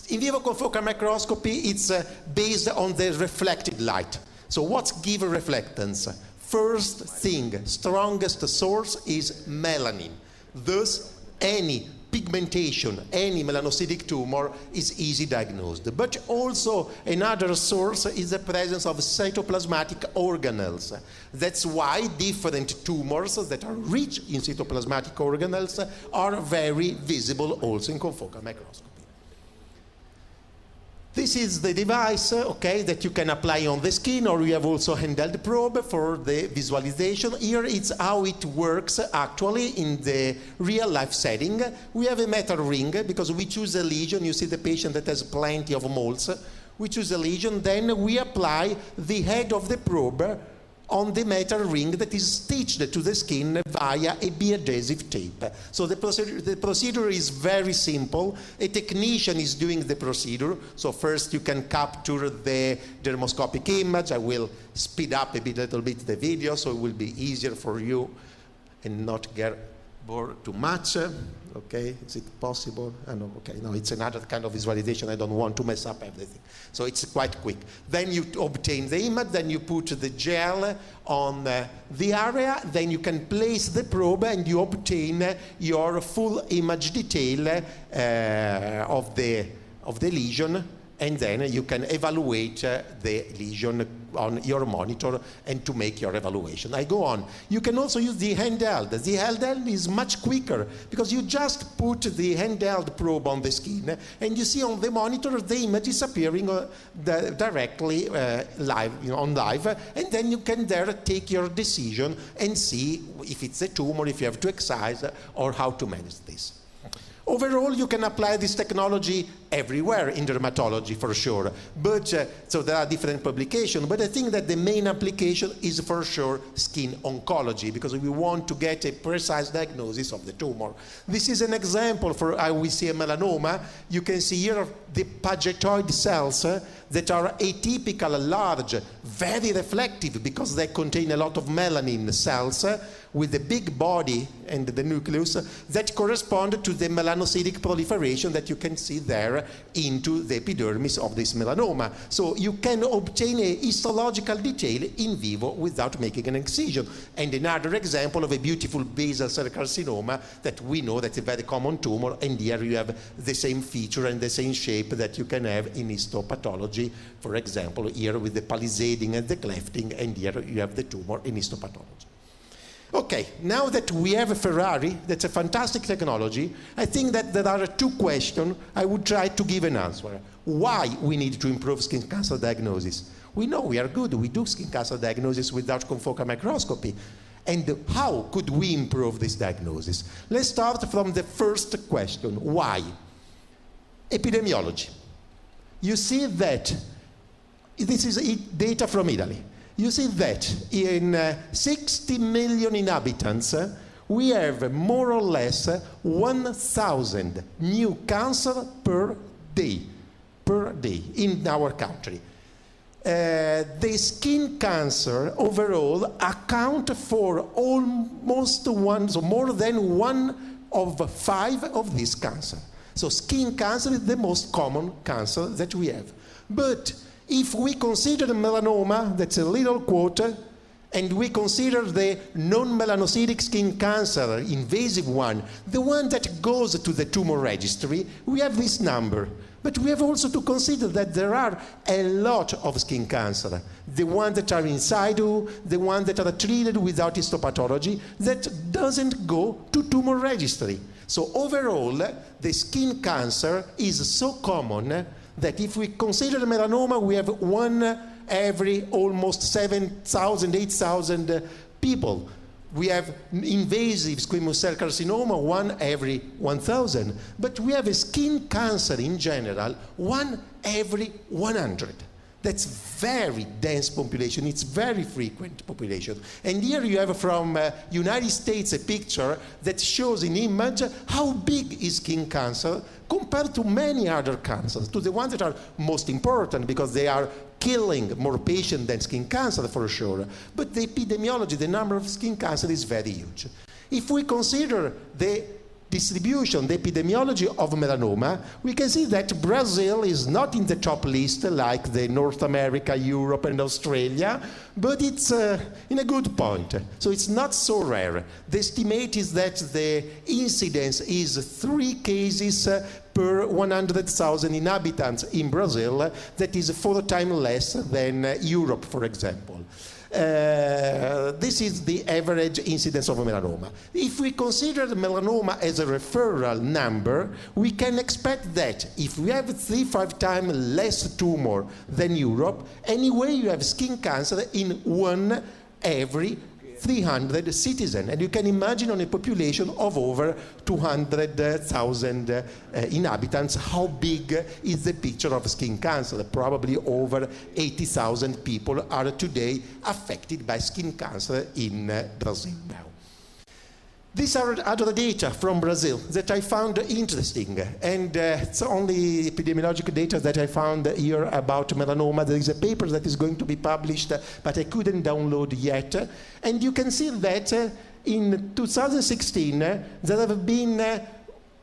In vivo confocal microscopy, it's based on the reflected light. So what gives reflectance? First thing, strongest source is melanin. Thus, any pigmentation, any melanocytic tumor is easy diagnosed. But also another source is the presence of cytoplasmatic organelles. That's why different tumors that are rich in cytoplasmatic organelles are very visible also in confocal microscopy. This is the device, okay, that you can apply on the skin, or we have also handheld probe for the visualization. Here it's how it works actually in the real life setting. We have a metal ring because we choose a lesion. You see the patient that has plenty of moles. We choose a lesion, then we apply the head of the probe on the metal ring that is stitched to the skin via a biadhesive tape. So the procedure is very simple. A technician is doing the procedure. So first you can capture the dermoscopic image. I will speed up a little bit the video so it will be easier for you and not get bored too much. Okay, is it possible? No, okay, no, it's another kind of visualization. I don't want to mess up everything. So it's quite quick. Then you obtain the image, then you put the gel on the area, then you can place the probe and you obtain your full image detail of the lesion and then you can evaluate the lesion on your monitor and to make your evaluation. I go on. You can also use the handheld. The handheld is much quicker because you just put the handheld probe on the skin and you see on the monitor the image is appearing directly live, on live, and then you can there take your decision and see if it's a tumor, if you have to excise, or how to manage this. Overall, you can apply this technology everywhere in dermatology for sure. But so there are different publications, but I think that the main application is for sure skin oncology, because we want to get a precise diagnosis of the tumor. This is an example for how we see a melanoma. You can see here the pagetoid cells that are atypical, large, very reflective because they contain a lot of melanin cells with a big body and the nucleus that correspond to the melanocytic proliferation that you can see there into the epidermis of this melanoma. So you can obtain a histological detail in vivo without making an excision. And another example of a beautiful basal cell carcinoma that we know that's a very common tumor, and here you have the same feature and the same shape that you can have in histopathology. For example, here with the palisading and the clefting, and here you have the tumor in histopathology. Okay, now that we have a Ferrari, that's a fantastic technology, I think that there are two questions I would try to give an answer. Why we need to improve skin cancer diagnosis? We know we are good, we do skin cancer diagnosis without confocal microscopy. And how could we improve this diagnosis? Let's start from the first question, why? Epidemiology. You see that, this is data from Italy. You see that in 60 million inhabitants, we have more or less 1,000 new cancer per day in our country. The skin cancer overall account for almost one, so more than 1 of 5 of this cancer. So skin cancer is the most common cancer that we have. But if we consider melanoma, that's a little quota, and we consider the non-melanocytic skin cancer, invasive one, the one that goes to the tumor registry, we have this number. But we have also to consider that there are a lot of skin cancer. The ones that are in situ, the ones that are treated without histopathology, that doesn't go to tumor registry. So overall, the skin cancer is so common that if we consider melanoma, we have 1 every almost 7,000, 8,000 people. We have invasive squamous cell carcinoma, 1 every 1,000. But we have a skin cancer in general, 1 every 100. That's very dense population. It's very frequent population. And here you have from United States a picture that shows in image how big is skin cancer compared to many other cancers, to the ones that are most important because they are killing more patients than skin cancer for sure. But the epidemiology, the number of skin cancer is very huge. If we consider the distribution, the epidemiology of melanoma, we can see that Brazil is not in the top list like the North America, Europe, and Australia, but it's in a good point. So it's not so rare. The estimate is that the incidence is 3 cases per 100,000 inhabitants in Brazil. That is 4 times less than Europe, for example. This is the average incidence of melanoma. If we consider the melanoma as a referral number, we can expect that if we have 3-5 times less tumor than Europe, anyway you have skin cancer in 1 every 300 citizens. And you can imagine on a population of over 200,000 inhabitants, how big is the picture of skin cancer. Probably over 80,000 people are today affected by skin cancer in Brazil now. These are other data from Brazil that I found interesting, and it's only epidemiological data that I found here about melanoma. There is a paper that is going to be published, but I couldn't download yet. And you can see that in 2016, there have been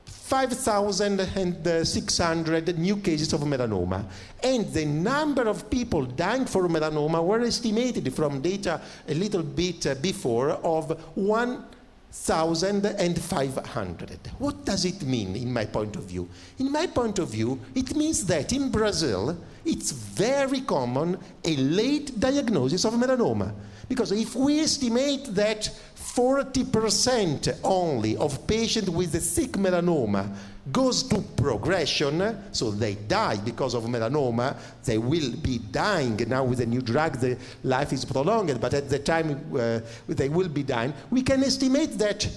5,600 new cases of melanoma. And the number of people dying for melanoma were estimated from data a little bit before of 1 1,500. What does it mean in my point of view? In my point of view, it means that in Brazil, it's very common a late diagnosis of melanoma. Because if we estimate that 40% only of patients with a thick melanoma goes to progression, so they die because of melanoma, they will be dying. Now with the new drug, the life is prolonged, but at the time they will be dying. We can estimate that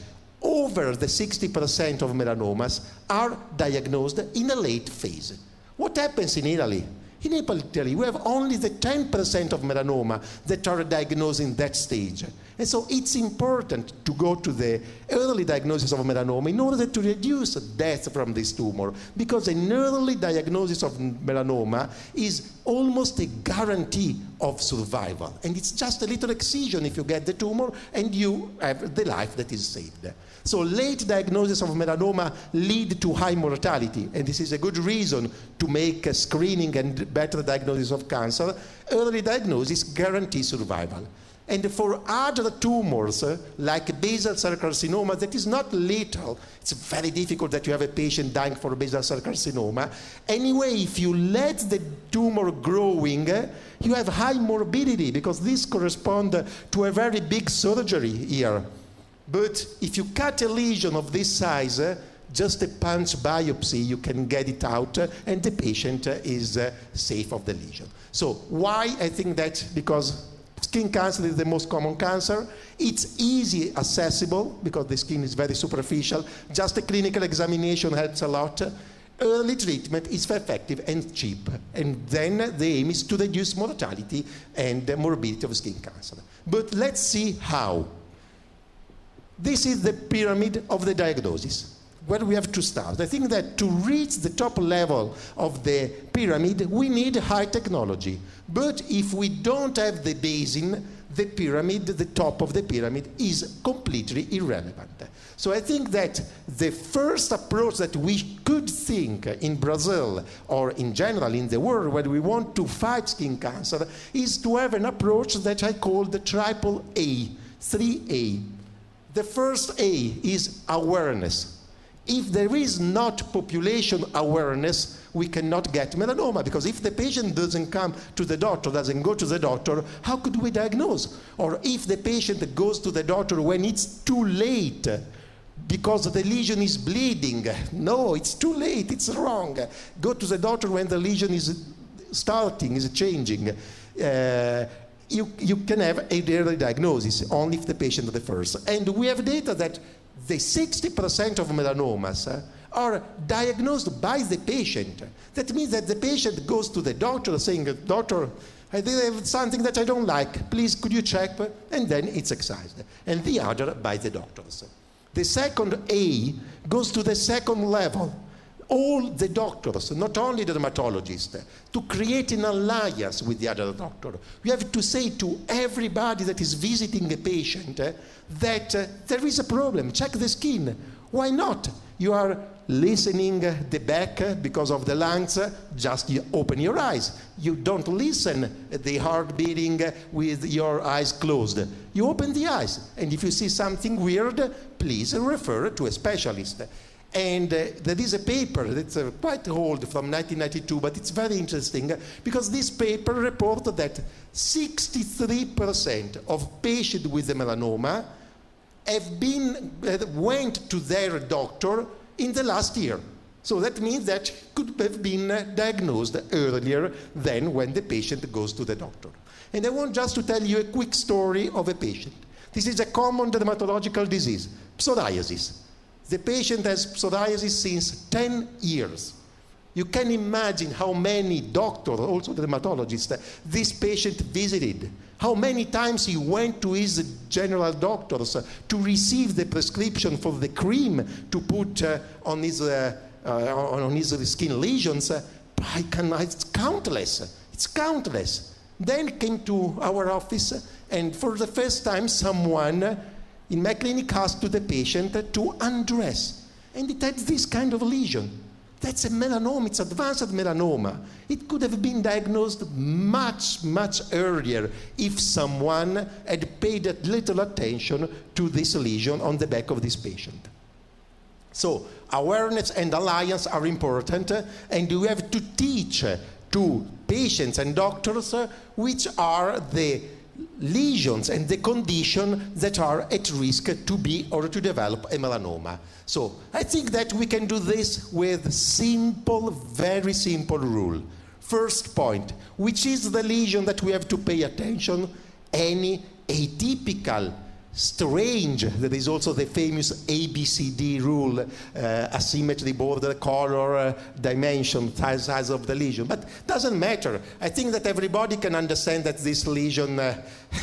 over the 60% of melanomas are diagnosed in a late phase. What happens in Italy? In Italy, we have only the 10% of melanoma that are diagnosed in that stage. And so it's important to go to the early diagnosis of melanoma in order to reduce death from this tumor, because an early diagnosis of melanoma is almost a guarantee of survival. And it's just a little excision if you get the tumor and you have the life that is saved. So late diagnosis of melanoma lead to high mortality, and this is a good reason to make a screening and better diagnosis of cancer. Early diagnosis guarantees survival. And for other tumors, like basal cell carcinoma, that is not lethal. It's very difficult that you have a patient dying for basal cell carcinoma. Anyway, if you let the tumor growing, you have high morbidity, because this corresponds to a very big surgery here. But if you cut a lesion of this size, just a punch biopsy, you can get it out, and the patient is safe of the lesion. So why I think that? Because skin cancer is the most common cancer. It's easy accessible because the skin is very superficial. Just a clinical examination helps a lot. Early treatment is effective and cheap. And then the aim is to reduce mortality and morbidity of skin cancer. But let's see how. This is the pyramid of the diagnosis, where we have to start. I think that to reach the top level of the pyramid, we need high technology. But if we don't have the basin, the pyramid, the top of the pyramid, is completely irrelevant. So I think that the first approach that we could think in Brazil, or in general in the world, where we want to fight skin cancer, is to have an approach that I call the triple A, 3A. The first A is awareness. If there is not population awareness, we cannot get melanoma, because if the patient doesn't come to the doctor, doesn't go to the doctor, how could we diagnose? Or if the patient goes to the doctor when it's too late, because the lesion is bleeding, no, it's too late, it's wrong. Go to the doctor when the lesion is starting, is changing. You can have a early diagnosis only if the patient is the first. And we have data that the 60% of melanomas are diagnosed by the patient. That means that the patient goes to the doctor saying, "Doctor, I have something that I don't like. Please, could you check?" And then it's excised. And the other by the doctors. The second A goes to the second level. All the doctors, not only the dermatologist, to create an alliance with the other doctor. We have to say to everybody that is visiting a patient that there is a problem. Check the skin. Why not? You are listening the back because of the lungs, just you open your eyes. You don't listen the heart beating with your eyes closed. You open the eyes. And if you see something weird, please refer to a specialist. And there is a paper that's quite old, from 1992, but it's very interesting because this paper reported that 63% of patients with the melanoma went to their doctor in the last year. So that means that could have been diagnosed earlier than when the patient goes to the doctor. And I want just to tell you a quick story of a patient. This is a common dermatological disease, psoriasis. The patient has psoriasis since 10 years. You can imagine how many doctors, also dermatologists, this patient visited. How many times he went to his general doctors to receive the prescription for the cream to put on his skin lesions. It's countless. It's countless. Then came to our office, and for the first time, someone in my clinic asked to the patient to undress. And it had this kind of lesion. that's a melanoma, it's advanced melanoma. It could have been diagnosed much, much earlier if someone had paid a little attention to this lesion on the back of this patient. So awareness and alliance are important, and you have to teach to patients and doctors which are the lesions and the condition that are at risk to be or to develop a melanoma. So I think that we can do this with simple, very simple rule. First point, which is the lesion that we have to pay attention? Any atypical, strange, there is also the famous ABCD rule, asymmetry, border, color, dimension, size of the lesion. But doesn't matter. I think that everybody can understand that this lesion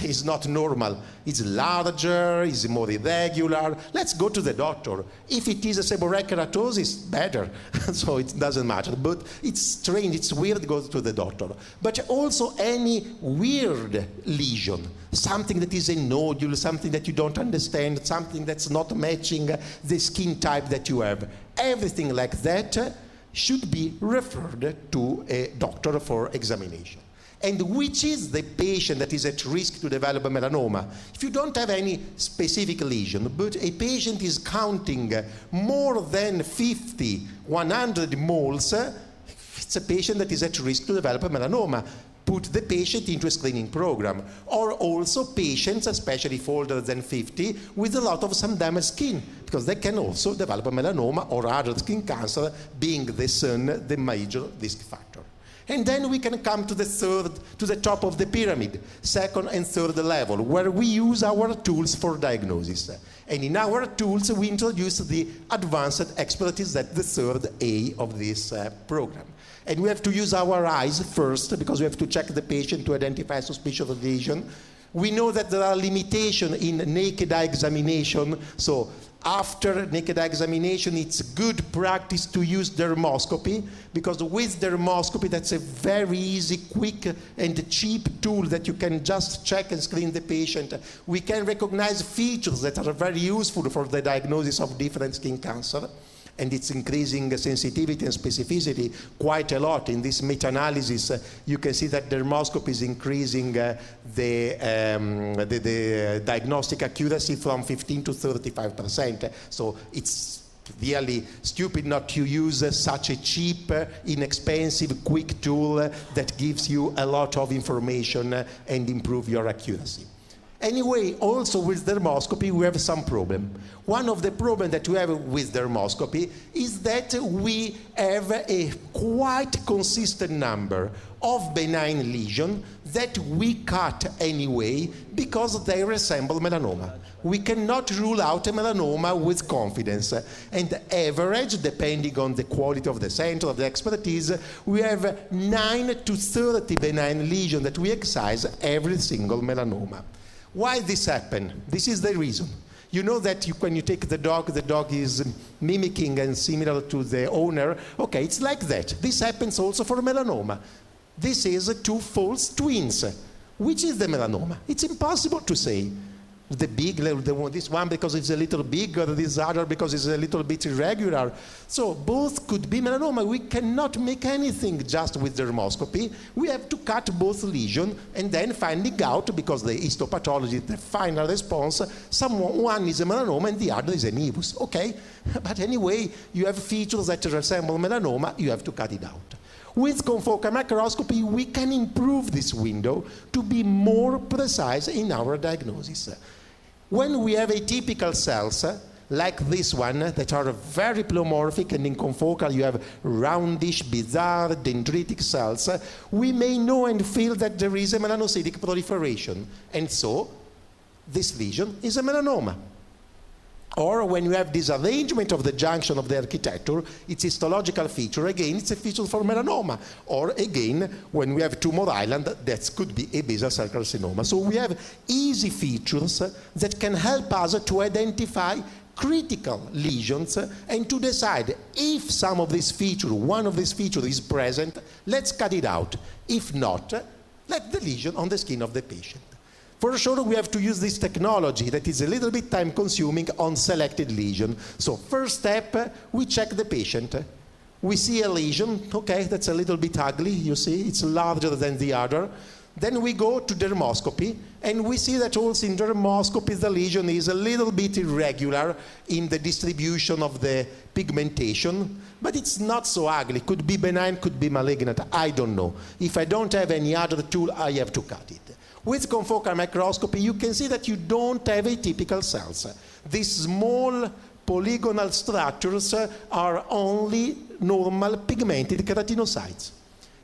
is not normal. It's larger, it's more irregular. Let's go to the doctor. If it is a seborrheic keratosis, better. So it doesn't matter. But it's strange, it's weird, go to the doctor. But also any weird lesion, something that is a nodule, something that you don't understand, something that's not matching the skin type that you have. Everything like that should be referred to a doctor for examination. And which is the patient that is at risk to develop a melanoma? If you don't have any specific lesion, but a patient is counting more than 50, 100 moles, it's a patient that is at risk to develop a melanoma. Put the patient into a screening program. Or also patients, especially if older than 50, with a lot of some damaged skin, because they can also develop a melanoma or other skin cancer, being the sun the major risk factor. And then we can come to the top of the pyramid, second and third level, where we use our tools for diagnosis. And in our tools, we introduce the advanced expertise, that's the third A of this program. And we have to use our eyes first, because we have to check the patient to identify suspicious lesion. We know that there are limitations in naked eye examination, so after naked eye examination, it's good practice to use dermoscopy, because with dermoscopy, that's a very easy, quick, and cheap tool that you can just check and screen the patient. We can recognize features that are very useful for the diagnosis of different skin cancer. And it's increasing sensitivity and specificity quite a lot. In this meta-analysis, you can see that dermoscopy is increasing the diagnostic accuracy from 15 to 35%. So it's really stupid not to use such a cheap, inexpensive, quick tool that gives you a lot of information and improve your accuracy. Anyway, also with dermoscopy, we have some problem. One of the problems that we have with dermoscopy is that we have a quite consistent number of benign lesions that we cut anyway because they resemble melanoma. We cannot rule out a melanoma with confidence. And average, depending on the quality of the center, of the expertise, we have 9 to 30 benign lesions that we excise every single melanoma. Why this happen? This is the reason. You know that when you take the dog is mimicking and similar to the owner. Okay, it's like that. This happens also for melanoma. This is 2 false twins. Which is the melanoma? It's impossible to say. The big, this one because it's a little bigger, this other because it's a little bit irregular. So both could be melanoma. We cannot make anything just with dermoscopy. We have to cut both lesions and then finding out, because the histopathology, the final response, one is a melanoma and the other is a nevus. Okay, but anyway, you have features that resemble melanoma, you have to cut it out. With confocal microscopy, we can improve this window to be more precise in our diagnosis. When we have atypical cells, like this one, that are very pleomorphic, and in confocal you have roundish, bizarre, dendritic cells, we may know and feel that there is a melanocytic proliferation. And so, this lesion is a melanoma. Or when you have disarrangement of the junction of the architecture, it's histological feature, again, it's a feature for melanoma. Or again, when we have tumor island, that could be a basal cell carcinoma. So we have easy features that can help us to identify critical lesions and to decide if some of these features, one of these features is present, let's cut it out. If not, let the lesion on the skin of the patient. For sure, we have to use this technology that is a little bit time-consuming on selected lesion. So first step, we check the patient. We see a lesion, okay, that's a little bit ugly, you see, it's larger than the other. Then we go to dermoscopy, and we see that also in dermoscopy the lesion is a little bit irregular in the distribution of the pigmentation, but it's not so ugly. Could be benign, could be malignant, I don't know. If I don't have any other tool, I have to cut it. With confocal microscopy, you can see that you don't have atypical cells. These small polygonal structures are only normal pigmented keratinocytes.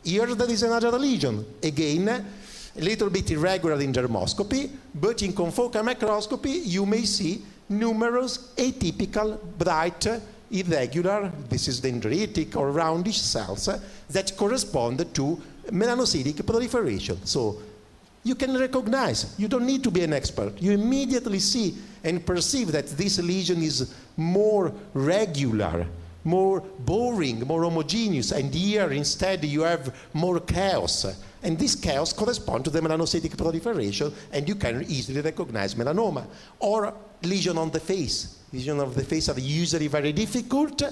Here there is another lesion. Again, a little bit irregular in dermoscopy, but in confocal microscopy you may see numerous atypical, bright, irregular, this is dendritic or roundish cells that correspond to melanocytic proliferation. So you can recognize, you don't need to be an expert, you immediately see and perceive that this lesion is more regular, more boring, more homogeneous, and here instead you have more chaos. And this chaos corresponds to the melanocytic proliferation, and you can easily recognize melanoma. Or lesion on the face. Lesions of the face are usually very difficult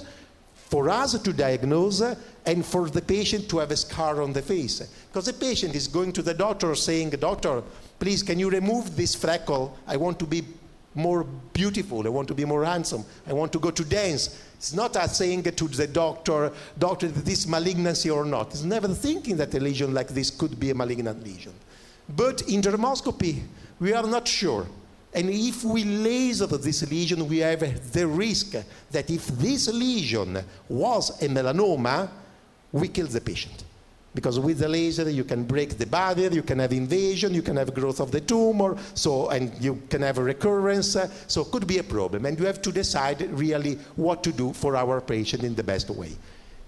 for us to diagnose and for the patient to have a scar on the face. Because the patient is going to the doctor saying, "Doctor, please, can you remove this freckle? I want to be more beautiful, I want to be more handsome, I want to go to dance." It's not us saying to the doctor, "Doctor, is this malignancy or not?" It's never thinking that a lesion like this could be a malignant lesion. But in dermoscopy, we are not sure. And if we laser this lesion, we have the risk that if this lesion was a melanoma, we kill the patient. Because with the laser, you can break the barrier, you can have invasion, you can have growth of the tumor, and you can have a recurrence, so it could be a problem. And you have to decide really what to do for our patient in the best way.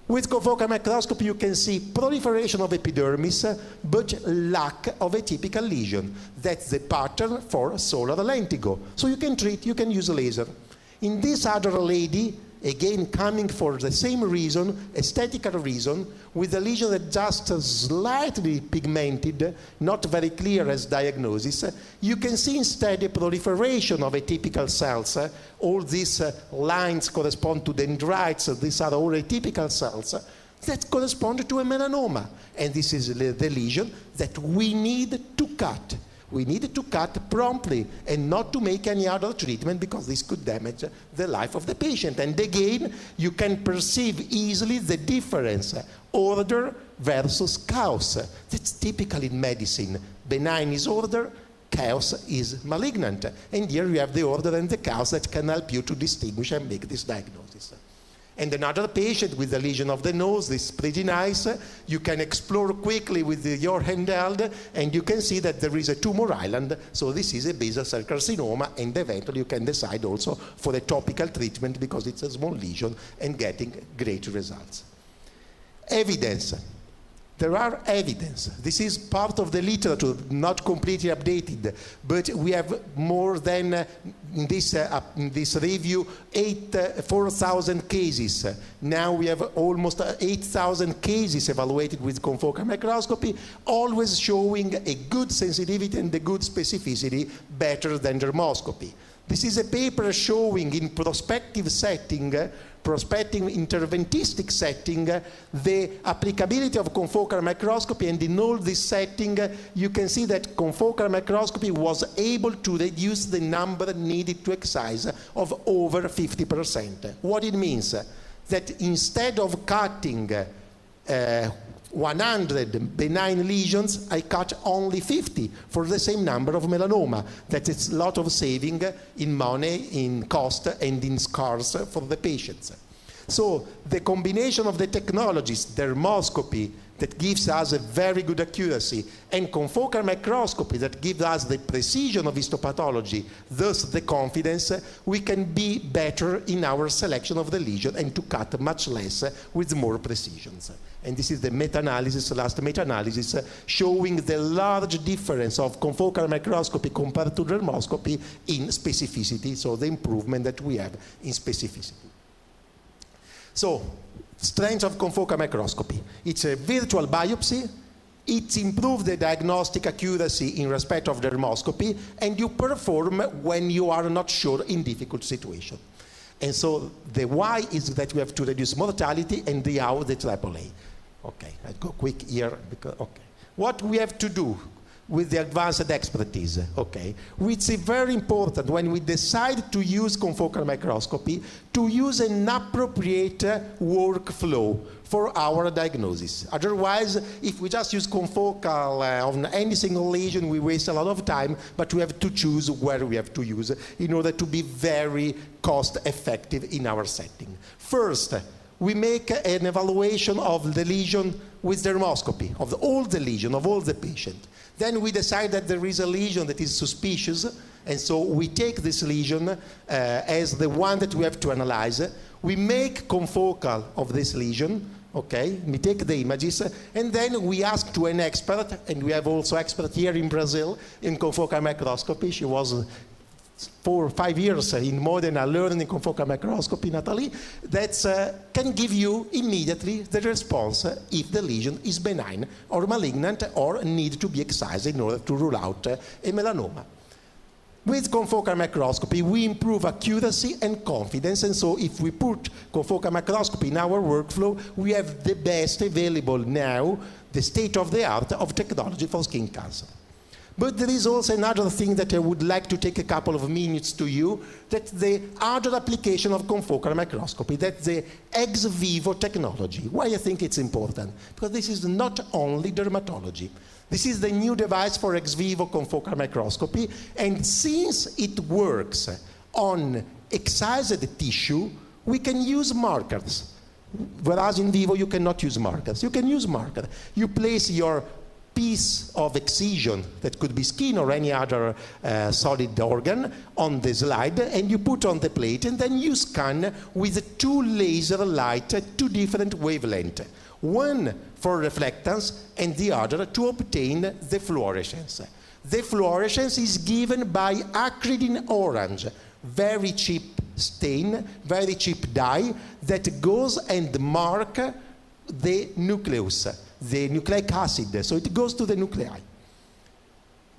With confocal microscopy, you can see proliferation of epidermis, but lack of a typical lesion. That's the pattern for solar lentigo. So you can treat, you can use a laser. In this other lady, again coming for the same reason, aesthetical reason, with a lesion that just slightly pigmented, not very clear as diagnosis, you can see instead a proliferation of atypical cells. All these lines correspond to dendrites, these are all atypical cells that correspond to a melanoma. And this is the lesion that we need to cut. We need to cut promptly and not to make any other treatment because this could damage the life of the patient. And again, you can perceive easily the difference, order versus chaos. That's typical in medicine. Benign is order, chaos is malignant. And here you have the order and the chaos that can help you to distinguish and make this diagnosis. And another patient with a lesion of the nose, this is pretty nice. You can explore quickly with your handheld, and you can see that there is a tumor island. So this is a basal cell carcinoma, and eventually you can decide also for a topical treatment because it's a small lesion and getting great results. Evidence. There are evidence. This is part of the literature, not completely updated, but we have more than, in this review, 4,000 cases. Now we have almost 8,000 cases evaluated with confocal microscopy, always showing a good sensitivity and a good specificity, better than dermoscopy. This is a paper showing in prospective setting, prospective interventistic setting, the applicability of confocal microscopy, and in all this setting, you can see that confocal microscopy was able to reduce the number needed to excise of over 50%. What it means? That instead of cutting 100 benign lesions, I cut only 50 for the same number of melanoma. That is a lot of saving in money, in cost, and in scars for the patients. So the combination of the technologies, dermoscopy, that gives us a very good accuracy, and confocal microscopy that gives us the precision of histopathology, thus the confidence, we can be better in our selection of the lesion and to cut much less with more precision. And this is the meta-analysis, last meta-analysis, showing the large difference of confocal microscopy compared to dermoscopy in specificity, so the improvement that we have in specificity. So, strength of confocal microscopy. It's a virtual biopsy. It's improved the diagnostic accuracy in respect of dermoscopy, and you perform when you are not sure in difficult situations. And so the why is that we have to reduce mortality, and the how, the AAA. Okay, I'll go quick here, because, okay. What we have to do with the advanced expertise, okay, which is very important when we decide to use confocal microscopy, to use an appropriate workflow for our diagnosis. Otherwise, if we just use confocal on any single lesion, we waste a lot of time, but we have to choose where we have to use in order to be very cost effective in our setting. First, we make an evaluation of the lesion with dermoscopy, of all the lesion, of all the patient. Then we decide that there is a lesion that is suspicious, and so we take this lesion as the one that we have to analyze. We make confocal of this lesion, okay? We take the images, and then we ask to an expert, and we have also expert here in Brazil in confocal microscopy. She was 4 or 5 years in Modena learning confocal microscopy, Natalie, that can give you immediately the response if the lesion is benign or malignant or need to be excised in order to rule out a melanoma. With confocal microscopy, we improve accuracy and confidence, and so if we put confocal microscopy in our workflow, we have the best available now, the state-of-the-art of technology for skin cancer. But there is also another thing that I would like to take a couple of minutes to you, that's the other application of confocal microscopy, that's the ex vivo technology. Why I think it's important? Because this is not only dermatology. This is the new device for ex vivo confocal microscopy, and since it works on excised tissue, we can use markers. Whereas in vivo you cannot use markers. You can use markers. You place your piece of excision, that could be skin or any other solid organ, on the slide, and you put on the plate, and then you scan with 2 laser light, 2 different wavelengths, one for reflectance and the other to obtain the fluorescence. The fluorescence is given by acridine orange, very cheap stain, very cheap dye, that goes and mark the nucleus, the nucleic acid, so it goes to the nuclei.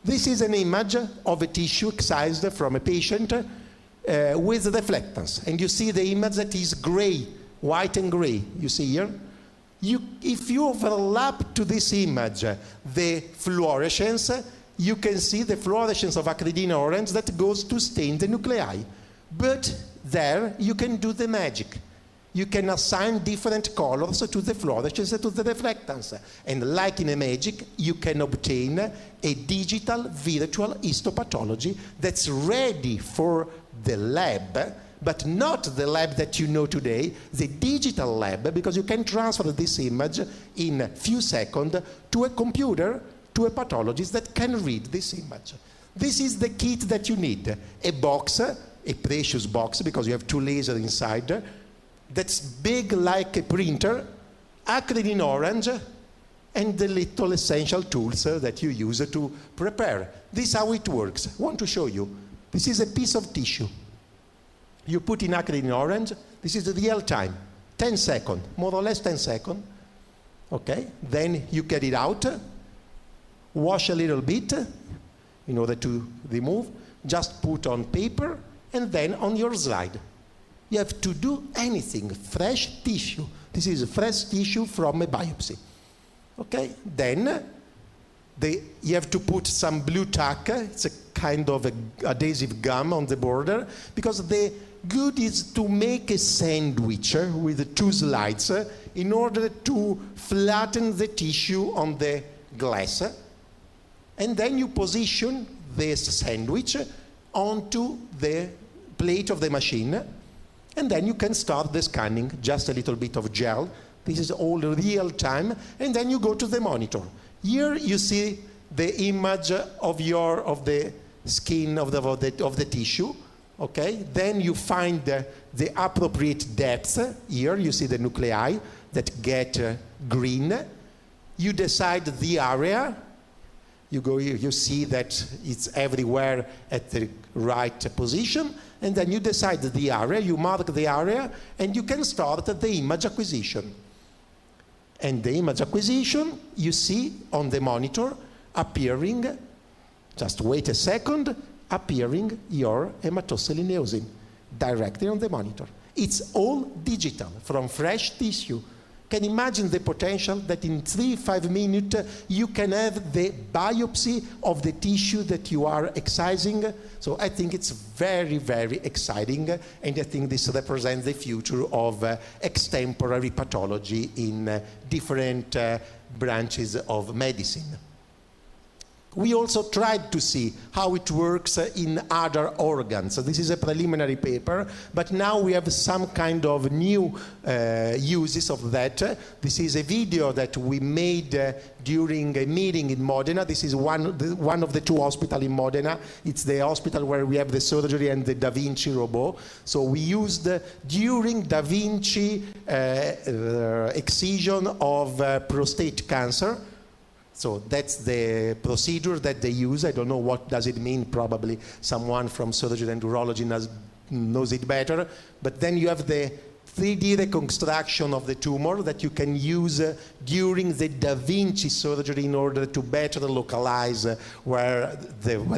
This is an image of a tissue excised from a patient with reflectance, and you see the image that is gray, white and gray, you see here. If you overlap to this image the fluorescence, you can see the fluorescence of acridine orange that goes to stain the nuclei. But there you can do the magic. You can assign different colors to the fluorescence, to the reflectance. And like in a magic, you can obtain a digital virtual histopathology that's ready for the lab, but not the lab that you know today, the digital lab, because you can transfer this image in a few seconds to a computer, to a pathologist that can read this image. This is the kit that you need. A box, a precious box, because you have 2 lasers inside, that's big like a printer, acridine orange, and the little essential tools that you use to prepare. This is how it works. I want to show you. This is a piece of tissue. You put in acridine orange. This is real time, 10 seconds, more or less 10 seconds. Okay, then you get it out, wash a little bit in order to remove, just put on paper, and then on your slide. You have to do anything, fresh tissue. This is fresh tissue from a biopsy. Okay, then you have to put some blue tack, it's a kind of adhesive gum on the border, because the good is to make a sandwich with 2 slides in order to flatten the tissue on the glass. And then you position this sandwich onto the plate of the machine, and then you can start the scanning, just a little bit of gel. This is all real time, and then you go to the monitor. Here you see the image of the skin of the tissue. Okay, then you find the appropriate depth. Here you see the nuclei that get green. You decide the area. You go here, you see that it's everywhere at the right position, and then you decide the area, you mark the area, and you can start the image acquisition. And the image acquisition, you see on the monitor appearing, just wait a second, appearing your hematocylin eosin. directly on the monitor. It's all digital, from fresh tissue. Can you imagine the potential that in 3-5 minutes you can have the biopsy of the tissue that you are excising? So I think it's very, very exciting, and I think this represents the future of extemporary pathology in different branches of medicine. We also tried to see how it works in other organs. So this is a preliminary paper, but now we have some kind of new uses of that. This is a video that we made during a meeting in Modena. This is one of the two hospitals in Modena. It's the hospital where we have the surgery and the Da Vinci robot. So we used, during Da Vinci excision of prostate cancer. So that's the procedure that they use. I don't know what does it mean. Probably someone from surgery and urology knows it better. But then you have the 3D reconstruction of the tumor that you can use during the Da Vinci surgery in order to better localize where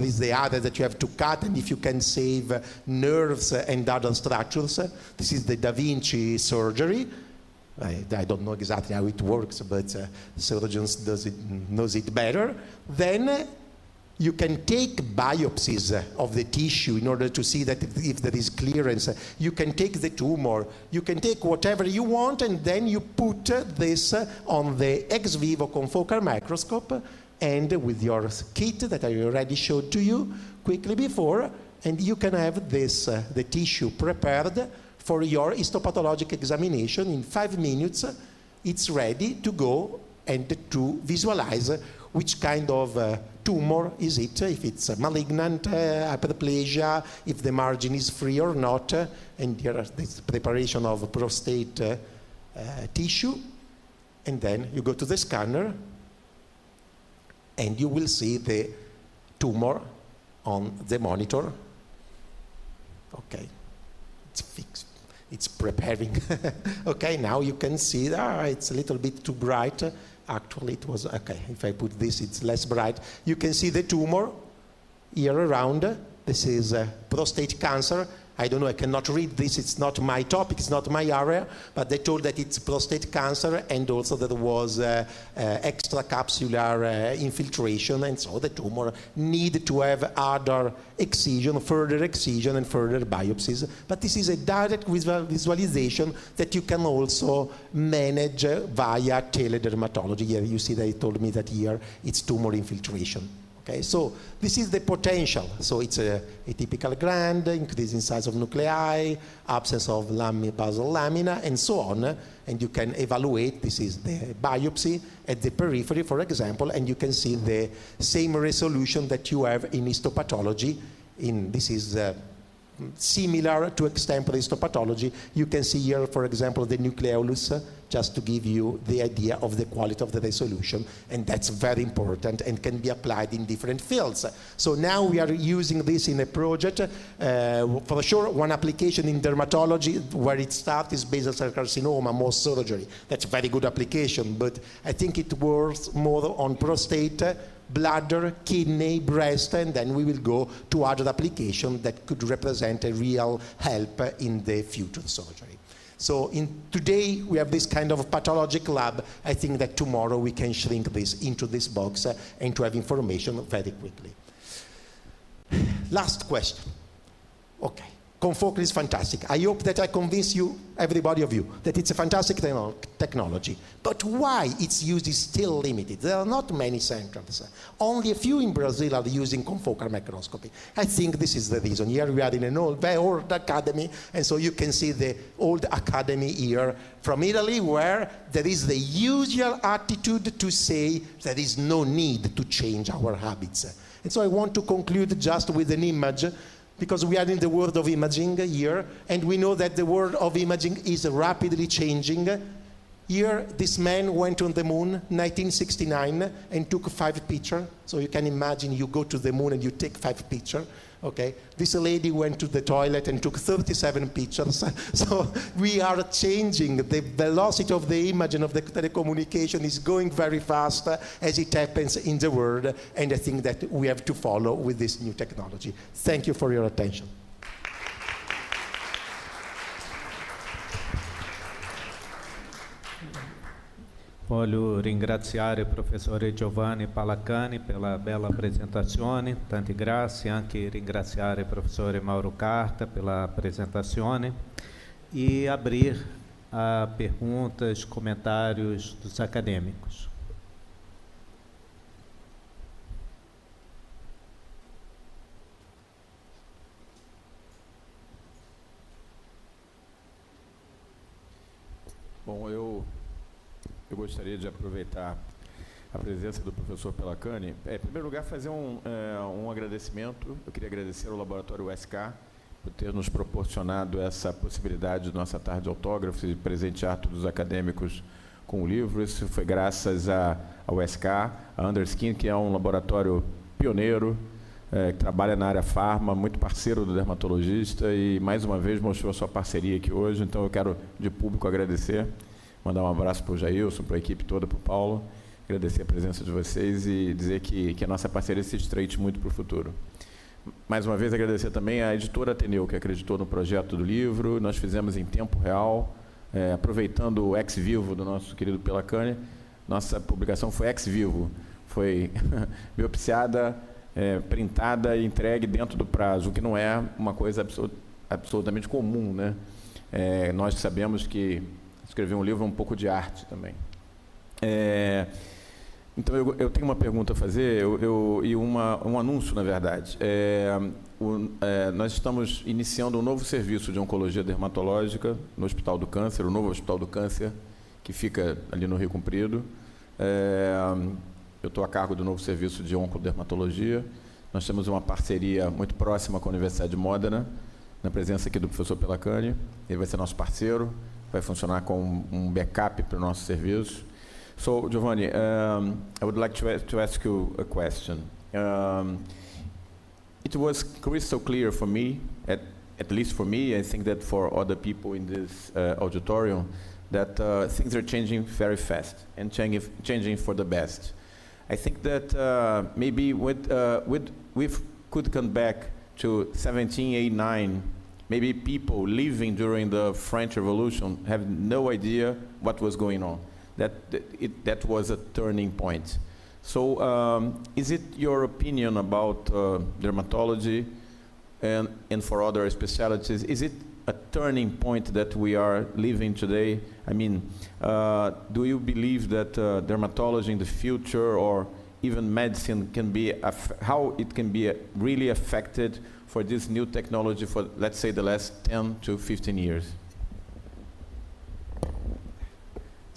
is the area that you have to cut, and if you can save nerves and other structures. This is the Da Vinci surgery. I don't know exactly how it works, but surgeons knows it better. Then you can take biopsies of the tissue in order to see that if there is clearance. You can take the tumor, you can take whatever you want, and then you put this on the ex vivo confocal microscope, and with your kit that I already showed to you quickly before, and you can have this, the tissue prepared for your histopathologic examination. In 5 minutes, it's ready to go and to visualize which kind of tumor is it, if it's malignant, hyperplasia, if the margin is free or not, and here is the preparation of prostate tissue. And then you go to the scanner, and you will see the tumor on the monitor. Okay, it's fixed. It's preparing. Okay, now you can see that it's a little bit too bright. Actually, it was, okay, if I put this, it's less bright. You can see the tumor here around. This is prostate cancer. I don't know, I cannot read this. It's not my topic, it's not my area, but they told that it's prostate cancer, and also that there was extracapsular infiltration, and so the tumor need to have other excision, further excision, and further biopsies. But this is a direct visualization that you can also manage via teledermatology. Here you see they told me that here it's tumor infiltration. Okay, so this is the potential. So it's a typical gland, increase in size of nuclei, absence of basal lamina, and so on. And you can evaluate, this is the biopsy at the periphery, for example, and you can see the same resolution that you have in histopathology. This is similar to extemporary histopathology. You can see here, for example, the nucleolus, just to give you the idea of the quality of the resolution, and that's very important and can be applied in different fields. So now we are using this in a project. For sure, one application in dermatology where it starts is basal cell carcinoma, more surgery. That's a very good application, but I think it works more on prostate, bladder, kidney, breast, and then we will go to other applications that could represent a real help in the future surgery. So today we have this kind of pathologic lab. I think that tomorrow we can shrink this into this box and to have information very quickly. Last question. Okay. Confocal is fantastic. I hope that I convince you, everybody of you, that it's a fantastic technology. But why its use is still limited? There are not many centers. Only a few in Brazil are using confocal microscopy. I think this is the reason. Here we are in an very old academy, and so you can see the old academy here from Italy, where there is the usual attitude to say there is no need to change our habits. And so I want to conclude just with an image, because we are in the world of imaging here, and we know that the world of imaging is rapidly changing. Here, this man went on the moon, 1969, and took 5 pictures. So you can imagine you go to the moon and you take 5 pictures. Okay, this lady went to the toilet and took 37 pictures. So we are changing. The velocity of the image and of the telecommunication is going very fast as it happens in the world, and I think that we have to follow with this new technology. Thank you for your attention. Voglio ringraziare il professore Giovanni Palacani per la bella presentazione, tanti grazie, anche ringraziare il professore Mauro Carta pela apresentazione e abrir a perguntas, comentários dos acadêmicos. Bom, eu gostaria de aproveitar a presença do professor Pelacani. Em primeiro lugar, fazer um agradecimento. Eu queria agradecer ao Laboratório USK por ter nos proporcionado essa possibilidade de nossa tarde de autógrafos e presentear todos os acadêmicos com o livro. Isso foi graças ao USK, a Underskin, que é um laboratório pioneiro, que trabalha na área farma, muito parceiro do dermatologista e, mais uma vez, mostrou a sua parceria aqui hoje. Então, eu quero, de público, agradecer, mandar um abraço para o Jailson, para a equipe toda, para o Paulo, agradecer a presença de vocês e dizer que a nossa parceria se estreite muito para o futuro. Mais uma vez, agradecer também à editora Ateneu, que acreditou no projeto do livro. Nós fizemos em tempo real, aproveitando o ex-vivo do nosso querido Pelacani. Nossa publicação foi ex-vivo, foi biopsiada, printada e entregue dentro do prazo, o que não é uma coisa absolutamente comum, né? Nós sabemos que escrever um livro é um pouco de arte também. Então, eu tenho uma pergunta a fazer e um anúncio, na verdade. Nós estamos iniciando um novo serviço de oncologia dermatológica no Hospital do Câncer, o novo Hospital do Câncer, que fica ali no Rio Comprido. Eu estou a cargo do novo serviço de oncodermatologia. Nós temos uma parceria muito próxima com a Universidade de Modena, na presença aqui do professor Pelacani. Ele vai ser nosso parceiro, vai funcionar como um backup para o nosso serviço. So, Giovanni, I would like to ask you a question. It was crystal clear for me, at least for me, I think that for other people in this auditorium, that things are changing very fast and changing for the best. I think that maybe we could come back to 1789. Maybe people living during the French Revolution have no idea what was going on. That was a turning point. So is it your opinion about dermatology and for other specialties, is it a turning point that we are living today? I mean, do you believe that dermatology in the future or even medicine can be, how it can be really affected for this new technology for, let's say, the last 10 to 15 years?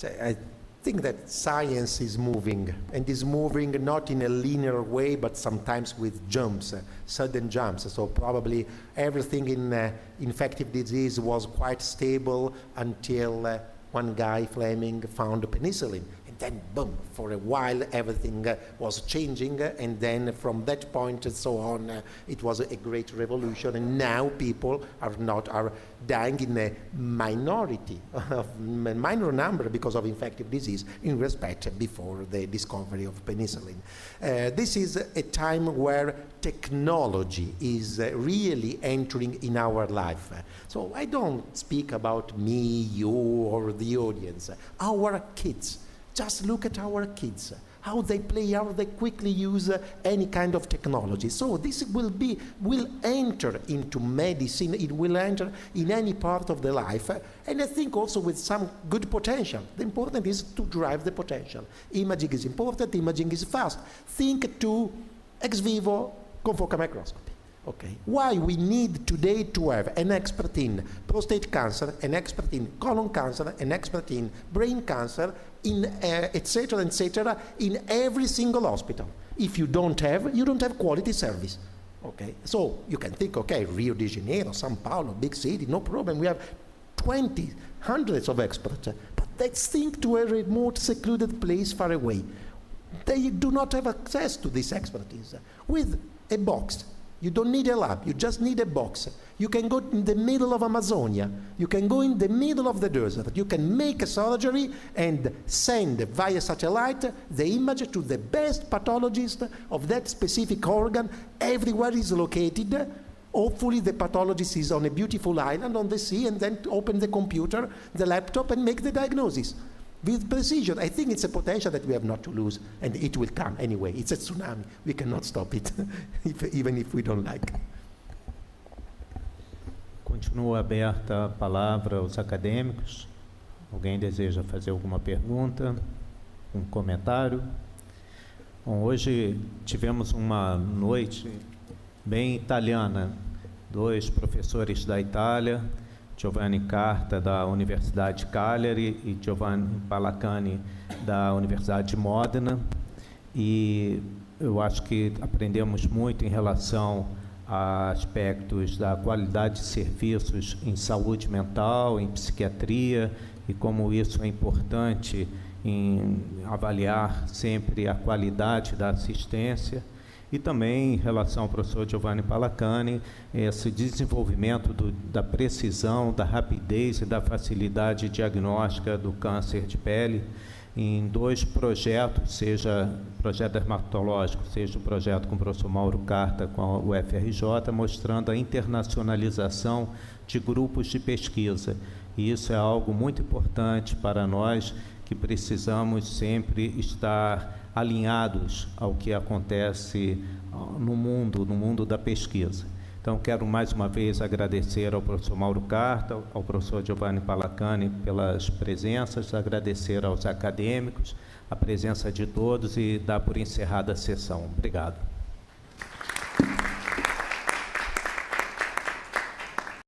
I think that science is moving, and is moving not in a linear way, but sometimes with jumps, sudden jumps. So probably everything in infective disease was quite stable until one guy, Fleming, found penicillin. And then, boom, for a while everything was changing, and then from that point and so on, it was a great revolution, and now people are dying in a minority, a minor number because of infective disease in respect before the discovery of penicillin. This is a time where technology is really entering in our life. So I don't speak about me, you, or the audience. Our kids. Just look at our kids, how they play, how they quickly use any kind of technology. So this will enter into medicine, it will enter in any part of the life, and I think also with some good potential. The important is to drive the potential. Imaging is important, imaging is fast. Think to ex vivo confocal microscopy. Okay. Why we need today to have an expert in prostate cancer, an expert in colon cancer, an expert in brain cancer, in etc., in every single hospital. If you don't have quality service. Okay. So you can think, okay, Rio de Janeiro, São Paulo, big city, no problem. We have 20, hundreds of experts. But let's think to a remote, secluded place far away. They do not have access to this expertise. With a box. You don't need a lab, you just need a box. You can go in the middle of Amazonia. You can go in the middle of the desert. You can make a surgery and send via satellite the image to the best pathologist of that specific organ. Everywhere is located. Hopefully the pathologist is on a beautiful island on the sea, and then open the computer, the laptop, and make the diagnosis. with precision. I think it's a potential that we have not to lose, and it will come anyway. It's a tsunami. We cannot stop it, even if we don't like. Continua aberta a palavra aos acadêmicos. Alguém deseja fazer alguma pergunta, um comentário? Bom, hoje tivemos uma noite bem italiana. 2 professores da Itália, Giovanni Carta, da Universidade de Cagliari, e Giovanni Palacani, da Universidade de Modena. E eu acho que aprendemos muito em relação a aspectos da qualidade de serviços em saúde mental, em psiquiatria, e como isso é importante em avaliar sempre a qualidade da assistência. E também, em relação ao professor Giovanni Palacani, esse desenvolvimento da precisão, da rapidez e da facilidade diagnóstica do câncer de pele em 2 projetos, seja o projeto dermatológico, seja o projeto com o professor Mauro Carta com a UFRJ, mostrando a internacionalização de grupos de pesquisa. E isso é algo muito importante para nós, que precisamos sempre estar alinhados ao que acontece no mundo da pesquisa. Então, quero mais uma vez agradecer ao professor Mauro Carta, ao professor Giovanni Palacani pelas presenças, agradecer aos acadêmicos, a presença de todos e dar por encerrada a sessão. Obrigado.